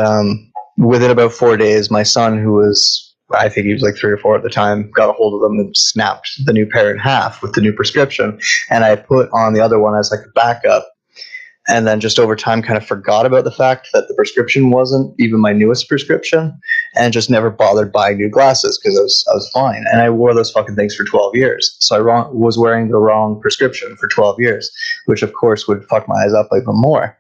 within about 4 days, my son, who was, I think he was like 3 or 4 at the time, got a hold of them and snapped the new pair in half with the new prescription. And I put on the other one as like a backup. and then just over time kind of forgot about the fact that the prescription wasn't even my newest prescription, and just never bothered buying new glasses because I was fine. And I wore those fucking things for 12 years. So I was wearing the wrong prescription for 12 years, which of course would fuck my eyes up even more.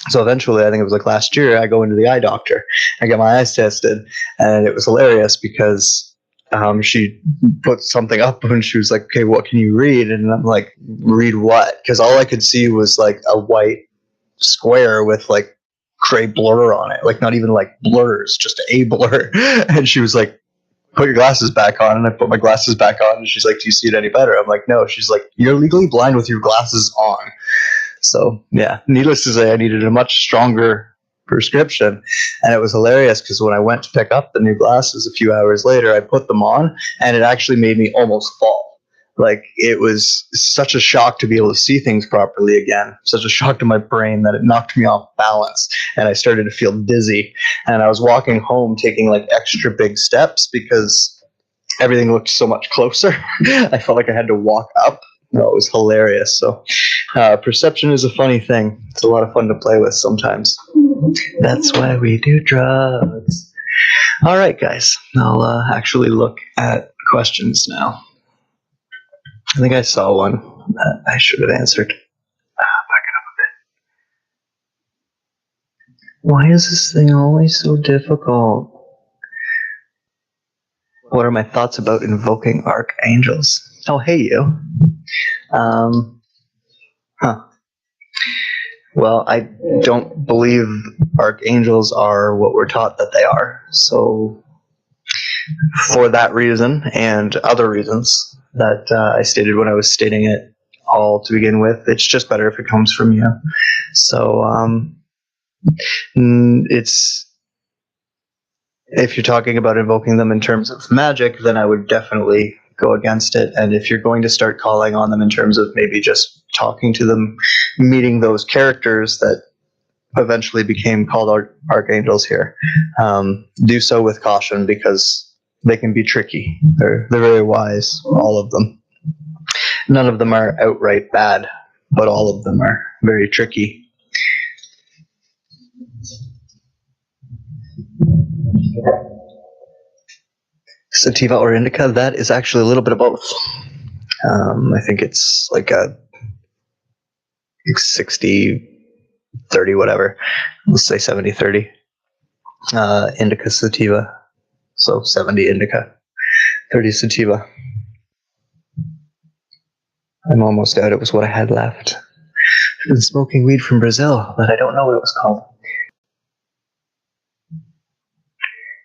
So eventually, I think it was like last year, I go into the eye doctor. I get my eyes tested, and it was hilarious because she put something up and she was like, okay, what can you read? And I'm like, read what? Because all I could see was like a white square with like gray blur on it, like not even like blurs, just a blur. And she was like, put your glasses back on. And I put my glasses back on, and she's like, do you see it any better? I'm like, no. She's like, you're legally blind with your glasses on. So yeah, needless to say, I needed a much stronger prescription. And it was hilarious because when I went to pick up the new glasses a few hours later, I put them on, and it actually made me almost fall. Like, it was such a shock to be able to see things properly again, such a shock to my brain that it knocked me off balance, and I started to feel dizzy. And I was walking home taking like extra big steps because everything looked so much closer. I felt like I had to walk up. No, it was hilarious. So perception is a funny thing. It's a lot of fun to play with sometimes. That's why we do drugs. All right, guys. I'll actually look at questions now. I think I saw one that I should have answered. Back it up a bit. Why is this thing always so difficult? What are my thoughts about invoking archangels? Oh, hey, you. Well, I don't believe archangels are what we're taught that they are. So, for that reason and other reasons that I stated when I was stating it all to begin with, it's just better if it comes from you. So, if you're talking about invoking them in terms of magic, then I would definitely go against it. And if you're going to start calling on them in terms of maybe just talking to them, meeting those characters that eventually became called archangels here, do so with caution because they can be tricky. They're very wise, all of them. None of them are outright bad, but all of them are very tricky. Sativa or indica, that is actually a little bit of both. I think it's like a 60-30 whatever. Let's say 70-30. Indica sativa. So 70 indica, 30 sativa. I'm almost out. It was what I had left. I've been smoking weed from Brazil, but I don't know what it was called.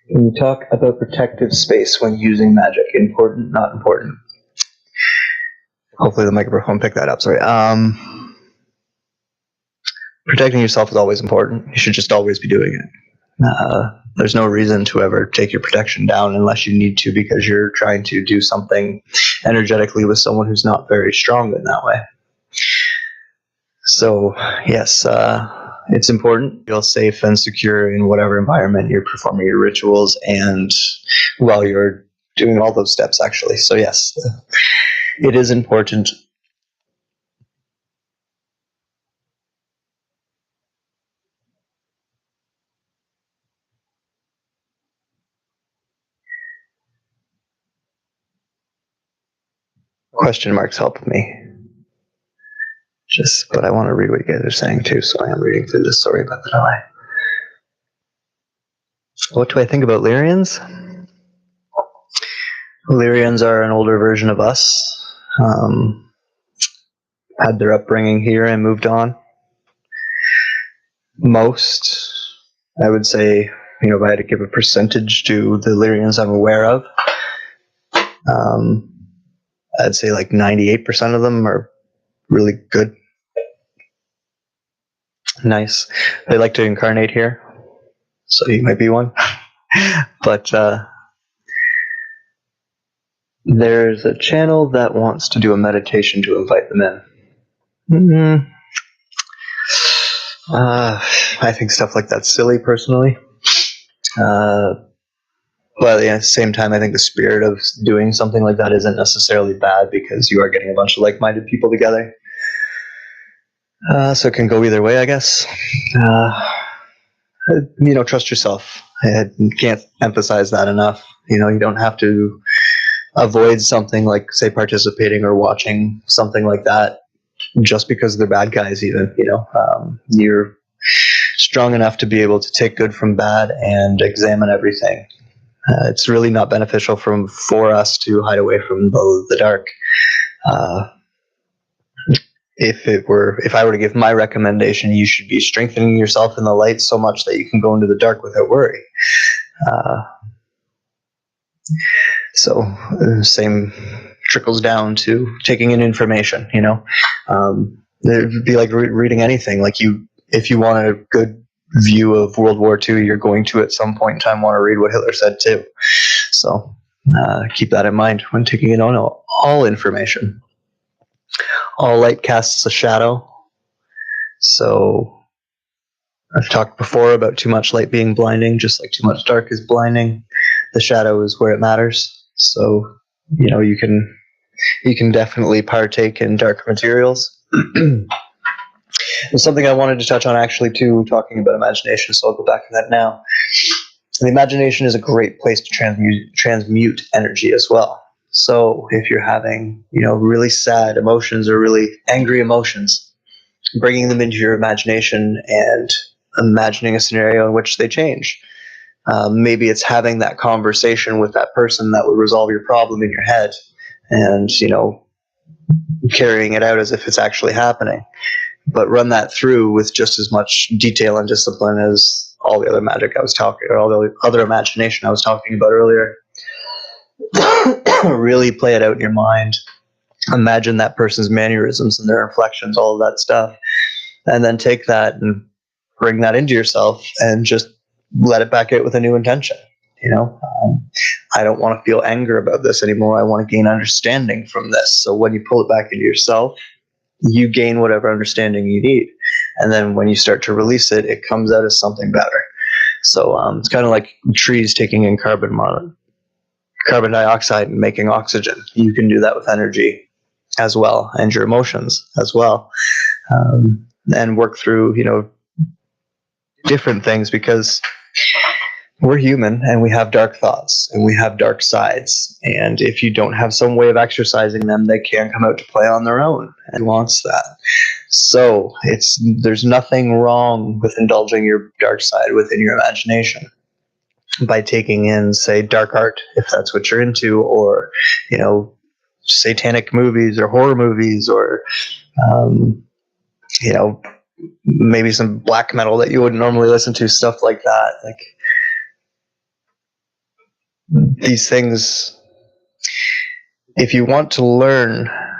Can you talk about protective space when using magic? Important, not important? Hopefully the microphone picked that up. Sorry. Protecting yourself is always important. You should just always be doing it. There's no reason to ever take your protection down unless you need to because you're trying to do something energetically with someone who's not very strong in that way. So, yes, it's important. Feel safe and secure in whatever environment you're performing your rituals and while you're doing all those steps, actually. So, yes, it is important. Question marks help me. But I want to read what you guys are saying too, so I am reading through this. Sorry about the delay. What do I think about Lyrians? Lyrians are an older version of us. Had their upbringing here and moved on. Most, I would say, if I had to give a percentage to the Lyrians I'm aware of, I'd say like 98% of them are really good. Nice. They like to incarnate here, so you might be one. But there's a channel that wants to do a meditation to invite them in. I think stuff like that's silly, personally. But at the same time, I think the spirit of doing something like that isn't necessarily bad because you are getting a bunch of like-minded people together. So it can go either way, I guess. Trust yourself. I can't emphasize that enough. You don't have to avoid something like, say, participating or watching something like that just because they're bad guys. Even you're strong enough to be able to take good from bad and examine everything. It's really not beneficial for us to hide away from the dark. If I were to give my recommendation, you should be strengthening yourself in the light so much that you can go into the dark without worry. Same trickles down to taking in information. It'd be like reading anything. Like if you want a good view of World War II, you're going to at some point in time want to read what Hitler said too. So keep that in mind when taking in all information. All light casts a shadow. So I've talked before about too much light being blinding, just like too much dark is blinding. The shadow is where it matters. So you can definitely partake in dark materials. There's something I wanted to touch on actually too, talking about imagination, so I'll go back to that now. The imagination is a great place to transmute energy as well. So if you're having, really sad emotions or really angry emotions, bringing them into your imagination and imagining a scenario in which they change. Maybe it's having that conversation with that person that would resolve your problem in your head and, carrying it out as if it's actually happening. But run that through with just as much detail and discipline as all the other magic I was talking, or all the other imagination I was talking about earlier. Really play it out in your mind. Imagine that person's mannerisms and their inflections, all of that stuff. And then take that and bring that into yourself and just let it back out with a new intention. I don't want to feel anger about this anymore. I want to gain understanding from this. So when you pull it back into yourself, you gain whatever understanding you need. And then when you start to release it, it comes out as something better. So it's kind of like trees taking in carbon dioxide and making oxygen. You can do that with energy as well, and your emotions as well. And work through, different things, because we're human and we have dark thoughts and we have dark sides. And if you don't have some way of exercising them, they can come out to play on their own, and wants that. So there's nothing wrong with indulging your dark side within your imagination by taking in, say, dark art, if that's what you're into, or, satanic movies or horror movies, or, maybe some black metal that you wouldn't normally listen to, stuff like that. Like, these things, if you want to learn how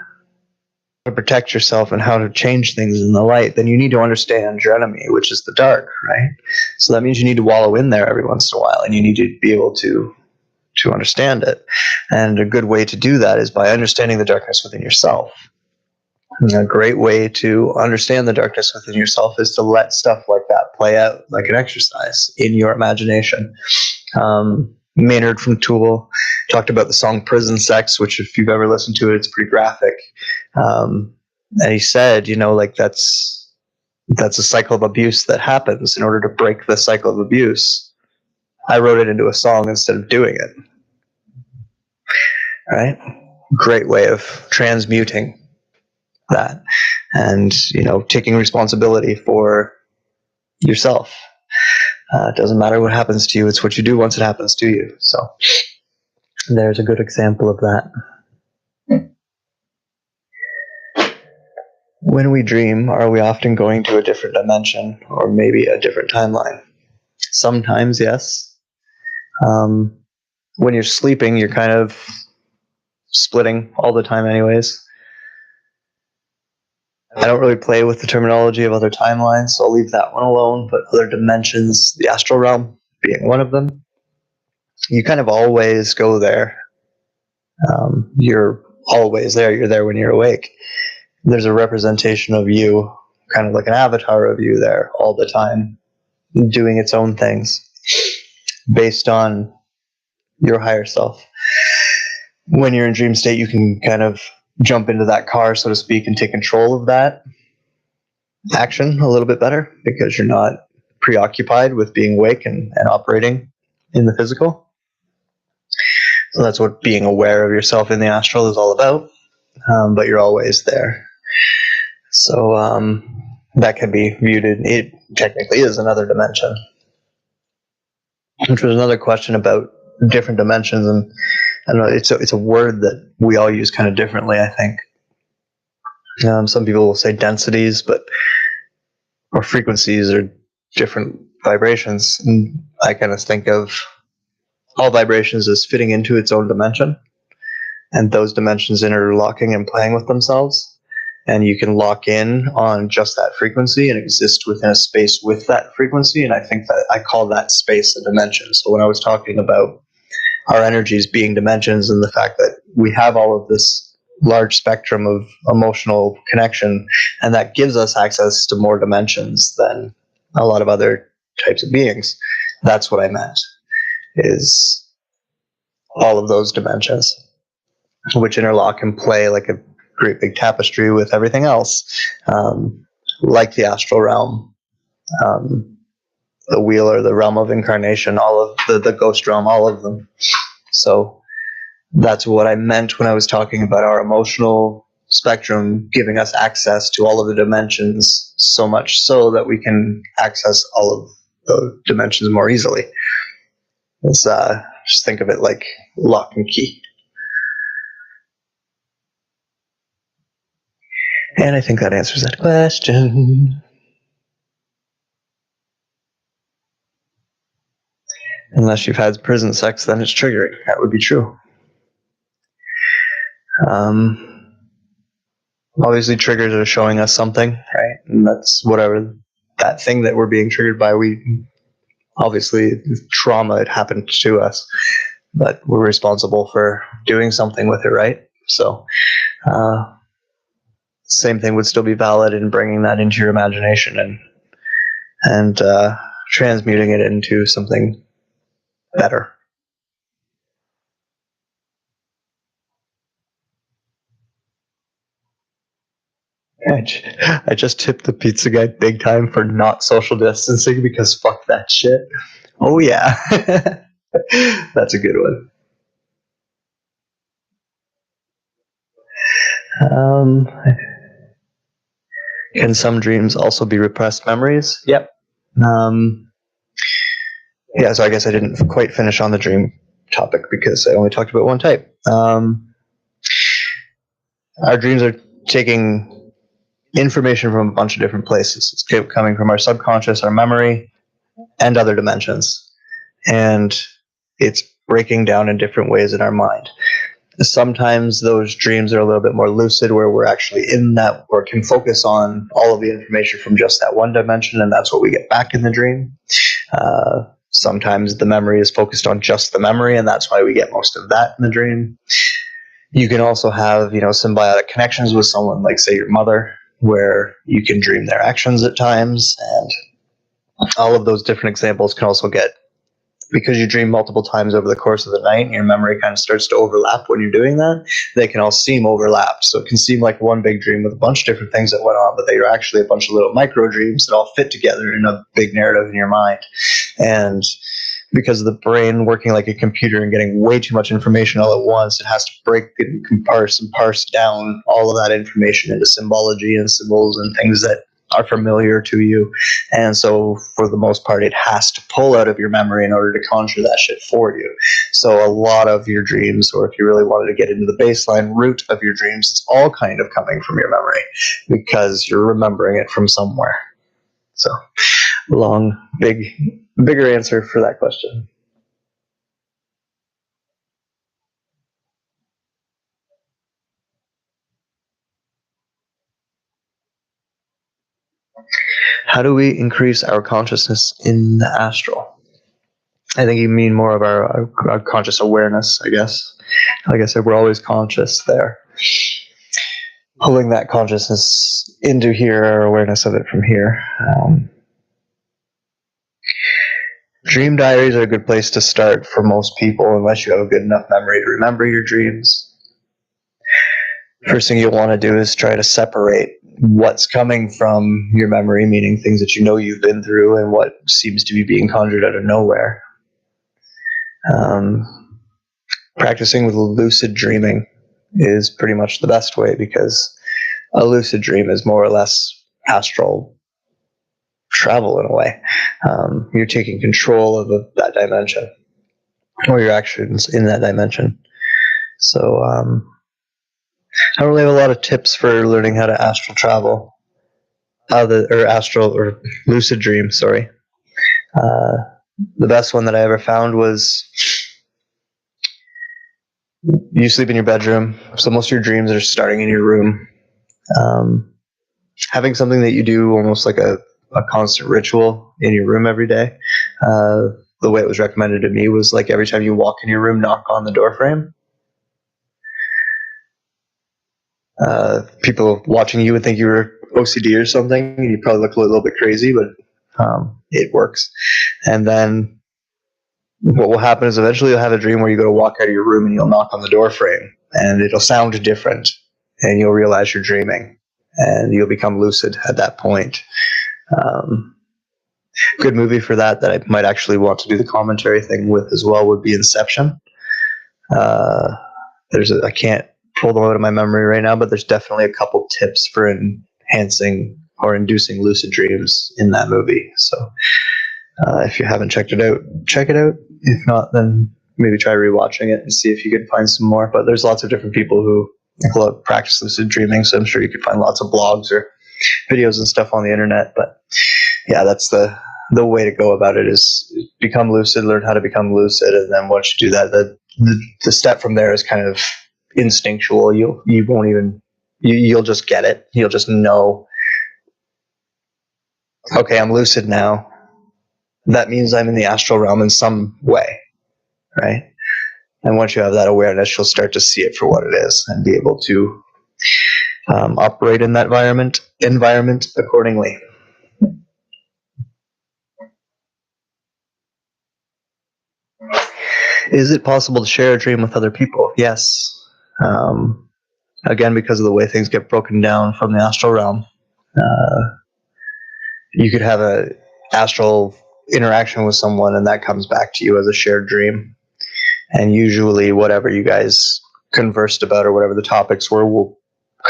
to protect yourself and how to change things in the light, then you need to understand your enemy, which is the dark, right? So that means you need to wallow in there every once in a while, and you need to be able to understand it. And a good way to do that is by understanding the darkness within yourself. And a great way to understand the darkness within yourself is to let stuff like that play out like an exercise in your imagination. Maynard from Tool talked about the song Prison Sex, which if you've ever listened to it, it's pretty graphic. And he said, that's a cycle of abuse that happens. In order to break the cycle of abuse, I wrote it into a song instead of doing it. Right? Great way of transmuting that and, taking responsibility for yourself. It doesn't matter what happens to you. It's what you do once it happens to you. So there's a good example of that. When we dream, are we often going to a different dimension or maybe a different timeline? Sometimes, yes. When you're sleeping, you're kind of splitting all the time anyways. I don't really play with the terminology of other timelines, so I'll leave that one alone. But other dimensions, the astral realm being one of them, you kind of always go there. You're always there. You're there when you're awake. There's a representation of you, kind of like an avatar of you there all the time, doing its own things based on your higher self. When you're in dream state, you can kind of jump into that car, so to speak, and take control of that. action a little bit better because you're not preoccupied with being awake and operating in the physical. So that's what being aware of yourself in the astral is all about, but you're always there. So that can be viewed, it technically is another dimension. Which was another question about different dimensions, and I don't know, it's a word that we all use kind of differently, I think. Some people will say densities, or frequencies, or different vibrations. And I kind of think of all vibrations as fitting into its own dimension, and those dimensions interlocking and playing with themselves. And you can lock in on just that frequency and exist within a space with that frequency. And I think that I call that space a dimension. So when I was talking about our energies being dimensions and the fact that we have all of this large spectrum of emotional connection, and that gives us access to more dimensions than a lot of other types of beings, that's what I meant, is all of those dimensions, which interlock and play like a great big tapestry with everything else, like the astral realm, the wheel or the realm of incarnation, all of the ghost realm, all of them. So that's what I meant when I was talking about our emotional spectrum giving us access to all of the dimensions, so much so that we can access all of the dimensions more easily. It's, just think of it like lock and key. And I think that answers that question. Unless you've had prison sex, then it's triggering. That would be true. Obviously, triggers are showing us something, right? And that's whatever that thing that we're being triggered by. We obviously trauma, it happened to us, but we're responsible for doing something with it, right? So, same thing would still be valid in bringing that into your imagination and transmuting it into something better. I just tipped the pizza guy big time for not social distancing because fuck that shit. Oh yeah. That's a good one. Can some dreams also be repressed memories? Yep. Yeah, so I guess I didn't quite finish on the dream topic because I only talked about one type. Our dreams are taking information from a bunch of different places. It's coming from our subconscious, our memory, and other dimensions. And it's breaking down in different ways in our mind. Sometimes those dreams are a little bit more lucid, where we're actually in that, or can focus on all of the information from just that one dimension, and that's what we get back in the dream. Sometimes the memory is focused on just the memory, and that's why we get most of that in the dream. You can also have, symbiotic connections with someone, like say your mother, where you can dream their actions at times, and all of those different examples can also get, because you dream multiple times over the course of the night and your memory kind of starts to overlap when you're doing that, they can all seem overlapped. So it can seem like one big dream with a bunch of different things that went on, but they are actually a bunch of little micro dreams that all fit together in a big narrative in your mind. And because of the brain working like a computer and getting way too much information all at once, it has to break and parse down all of that information into symbology and symbols and things that are familiar to you. And so for the most part, it has to pull out of your memory in order to conjure that shit for you. So a lot of your dreams, or if you really wanted to get into the baseline root of your dreams, it's all kind of coming from your memory because you're remembering it from somewhere. So long, bigger answer for that question. How do we increase our consciousness in the astral? I think you mean more of our conscious awareness, I guess. Like I said, we're always conscious there. Pulling that consciousness into here, our awareness of it from here. Dream diaries are a good place to start for most people, unless you have a good enough memory to remember your dreams. First thing you'll want to do is try to separate what's coming from your memory, meaning things that you know you've been through, and what seems to be being conjured out of nowhere. Practicing with lucid dreaming is pretty much the best way, because a lucid dream is more or less astral travel in a way. You're taking control of that dimension, or your actions in that dimension. So I don't really have a lot of tips for learning how to astral travel, astral or lucid dream. Sorry. The best one that I ever found was you sleep in your bedroom, so most of your dreams are starting in your room. Having something that you do almost like a constant ritual in your room every day. The way it was recommended to me was like every time you walk in your room, knock on the door frame. People watching you would think you were OCD or something, and you probably look a little bit crazy, but it works. And then what will happen is eventually you'll have a dream where you go to walk out of your room and you'll knock on the door frame, and it'll sound different, and you'll realize you're dreaming, and you'll become lucid at that point. Good movie for that I might actually want to do the commentary thing with as well would be Inception. I can't pull them out of my memory right now, but there's definitely a couple tips for enhancing or inducing lucid dreams in that movie. So if you haven't checked it out, check it out. If not, then maybe try rewatching it and see if you can find some more. But there's lots of different people who practice lucid dreaming, so I'm sure you could find lots of blogs or videos and stuff on the internet. But yeah, that's the way to go about it, is become lucid, learn how to become lucid, and then once you do that, the step from there is kind of instinctual. You'll just get it. You'll just know, okay, I'm lucid now. That means I'm in the astral realm in some way, right? And once you have that awareness, you'll start to see it for what it is and be able to operate in that environment accordingly. Is it possible to share a dream with other people? Yes. Again, because of the way things get broken down from the astral realm, you could have a astral interaction with someone, and that comes back to you as a shared dream. And usually, whatever you guys conversed about or whatever the topics were will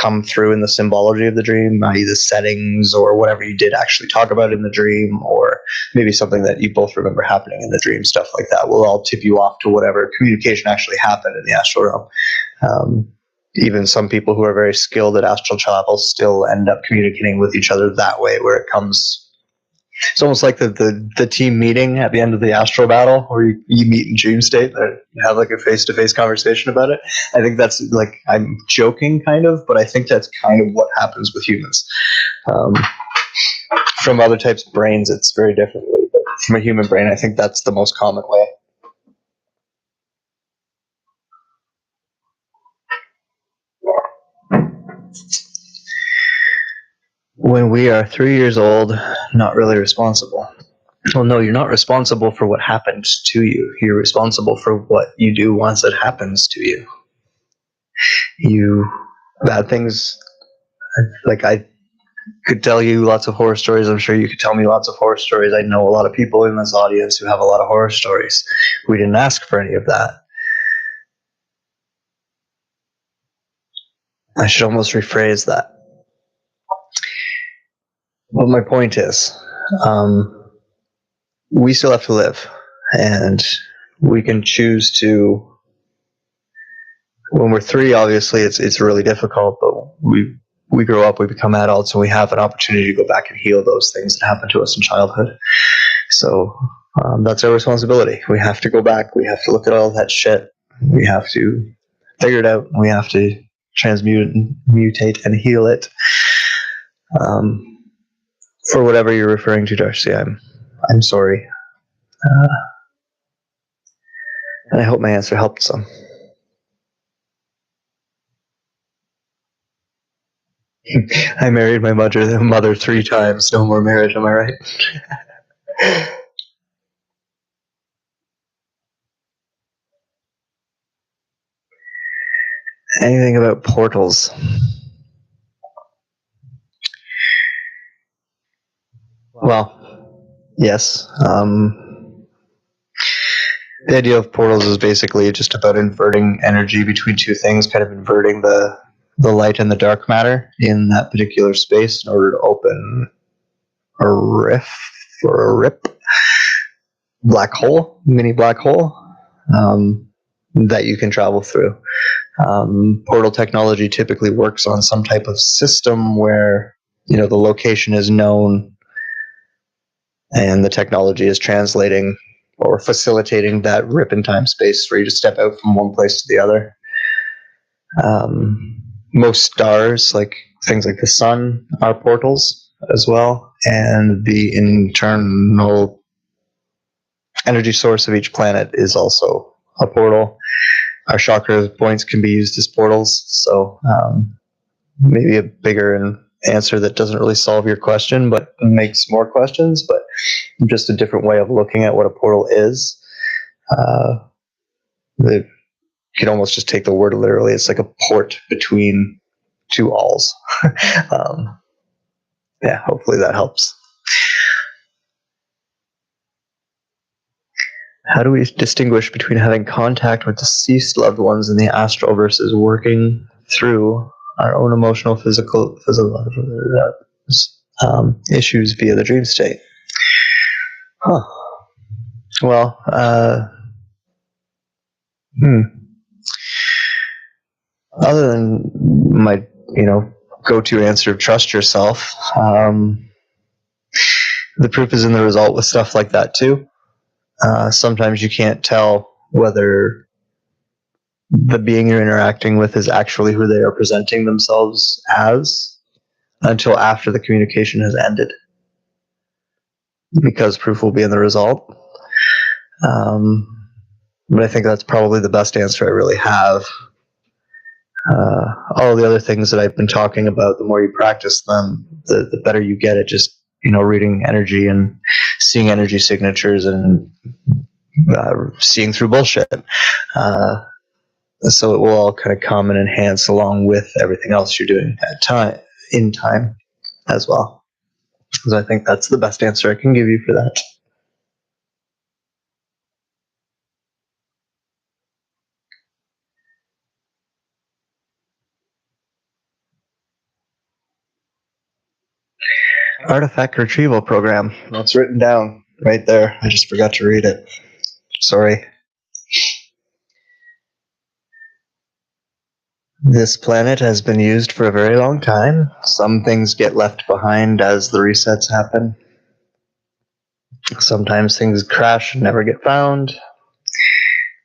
come through in the symbology of the dream, i.e. the settings or whatever you did actually talk about in the dream, or maybe something that you both remember happening in the dream. Stuff like that will all tip you off to whatever communication actually happened in the astral realm. Even some people who are very skilled at astral travel still end up communicating with each other that way, where it comes. It's almost like the team meeting at the end of the astral battle, where you meet in dream state and you have like a face-to-face conversation about it. I think that's like, I'm joking kind of, but I think that's kind of what happens with humans. From other types of brains, it's very differently, but from a human brain, I think that's the most common way. When we are 3 years old, not really responsible. Well, no, you're not responsible for what happened to you. You're responsible for what you do once it happens to you. Bad things, like I could tell you lots of horror stories. I'm sure you could tell me lots of horror stories. I know a lot of people in this audience who have a lot of horror stories. We didn't ask for any of that. I should almost rephrase that. But my point is, we still have to live, and we can choose to. When we're 3, obviously, it's really difficult, but we grow up, we become adults, and we have an opportunity to go back and heal those things that happened to us in childhood. So that's our responsibility. We have to go back. We have to look at all that shit. We have to figure it out. We have to transmute and mutate and heal it. For whatever you're referring to, Darcy, I'm sorry. And I hope my answer helped some. I married my mother 3 times. No more marriage, am I right? Anything about portals? Yes. The idea of portals is basically just about inverting energy between two things, kind of inverting the light and the dark matter in that particular space in order to open a rift or a rip, black hole, mini black hole, that you can travel through. Portal technology typically works on some type of system where, you know, the location is known and the technology is translating or facilitating that rip in time space for you to step out from one place to the other. Most stars, like things like the sun, are portals as well, and the internal energy source of each planet is also a portal. Our chakra points can be used as portals, so maybe a bigger answer that doesn't really solve your question, but makes more questions, but just a different way of looking at what a portal is. You could almost just take the word literally. It's like a port between two alls. Yeah, hopefully that helps. How do we distinguish between having contact with deceased loved ones in the astral versus working through our own emotional, physical issues via the dream state? Huh. Well, other than my, go-to answer of trust yourself, the proof is in the result with stuff like that too. Sometimes you can't tell whether the being you're interacting with is actually who they are presenting themselves as until after the communication has ended, because proof will be in the result. But I think that's probably the best answer I really have. All the other things that I've been talking about, the more you practice them, the better you get at just, reading energy and seeing energy signatures and seeing through bullshit. So it will all kind of come and enhance along with everything else you're doing in time as well. So I think that's the best answer I can give you for that. Artifact retrieval program. That's written down right there. I just forgot to read it. Sorry. This planet has been used for a very long time. Some things get left behind as the resets happen. Sometimes things crash and never get found.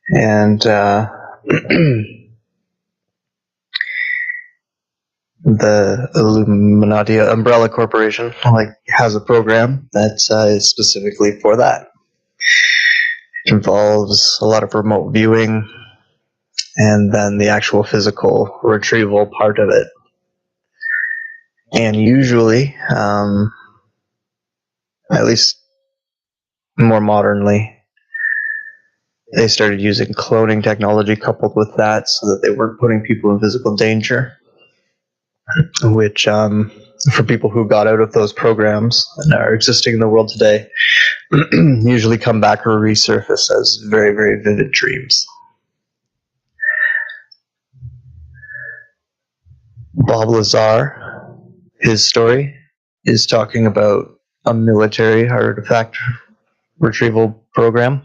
And the Illuminati Umbrella Corporation has a program that is specifically for that. It involves a lot of remote viewing and then the actual physical retrieval part of it. And usually, at least more modernly, they started using cloning technology coupled with that so that they weren't putting people in physical danger, which for people who got out of those programs and are existing in the world today usually come back or resurface as very, very vivid dreams. Bob Lazar, his story is talking about a military artifact retrieval program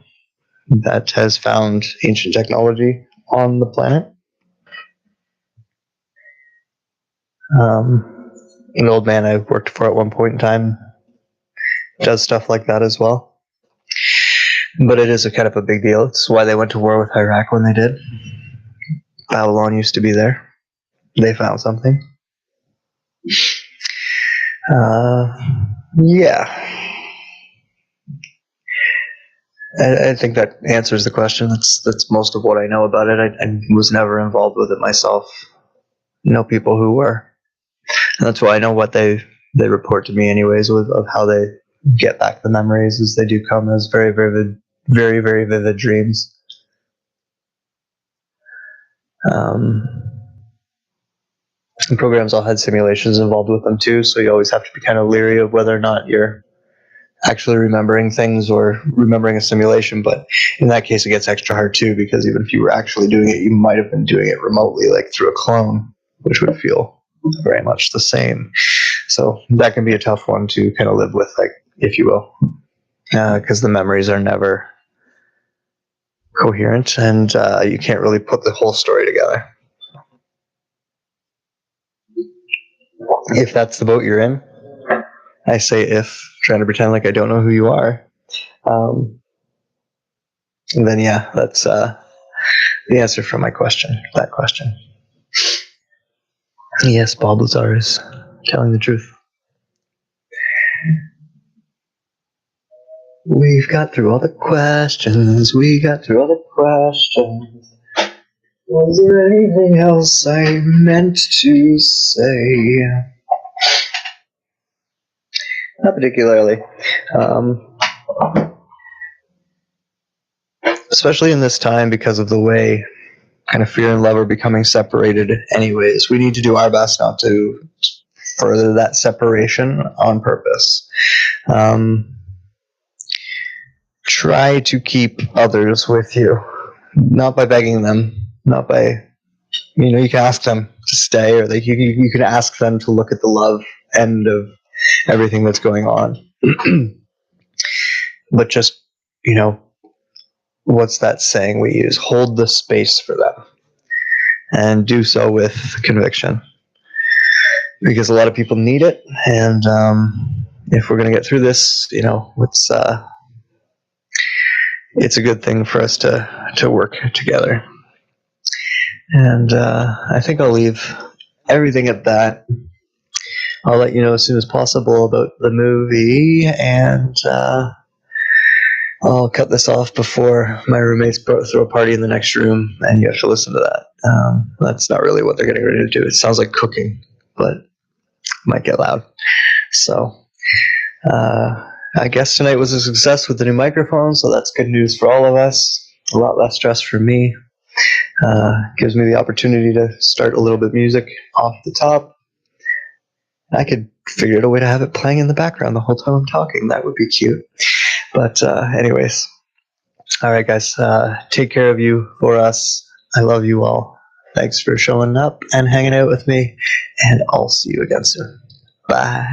that has found ancient technology on the planet. An old man I worked for at one point in time does stuff like that as well. But it is a kind of a big deal. It's why they went to war with Iraq when they did. Babylon used to be there. They found something. Yeah. I think that answers the question. That's most of what I know about it. I was never involved with it myself. I know people who were. And that's why I know what they report to me anyways of how they get back the memories, as they do come as very vivid, very, very vivid dreams. And programs all had simulations involved with them too, so you always have to be kind of leery of whether or not you're actually remembering things or remembering a simulation, but in that case it gets extra hard too, because even if you were actually doing it, you might have been doing it remotely, like through a clone, which would feel very much the same. So that can be a tough one to kind of live with, like, if you will, because the memories are never coherent, and you can't really put the whole story together. If that's the boat you're in, I say if, trying to pretend like I don't know who you are. And then, yeah, that's the answer for my question, that question. Yes, Bob Lazar is telling the truth. We've got through all the questions. We got through all the questions. Was there anything else I meant to say? Not particularly. Especially in this time, because of the way kind of fear and love are becoming separated anyways. We need to do our best not to further that separation on purpose. Try to keep others with you, not by begging them, not by, you can ask them to stay, or you can ask them to look at the love end of everything that's going on. But just, what's that saying we use? Hold the space for them, and do so with conviction, because a lot of people need it. And if we're going to get through this, it's a good thing for us to work together. And I think I'll leave everything at that. I'll let you know as soon as possible about the movie, and I'll cut this off before my roommates throw a party in the next room, and you have to listen to that. That's not really what they're getting ready to do. It sounds like cooking, but it might get loud. So I guess tonight was a success with the new microphone, so that's good news for all of us. A lot less stress for me. Gives me the opportunity to start a little bit of music off the top. I could figure out a way to have it playing in the background the whole time I'm talking. That would be cute. But anyways, all right, guys, take care of you for us. I love you all. Thanks for showing up and hanging out with me, and I'll see you again soon. Bye.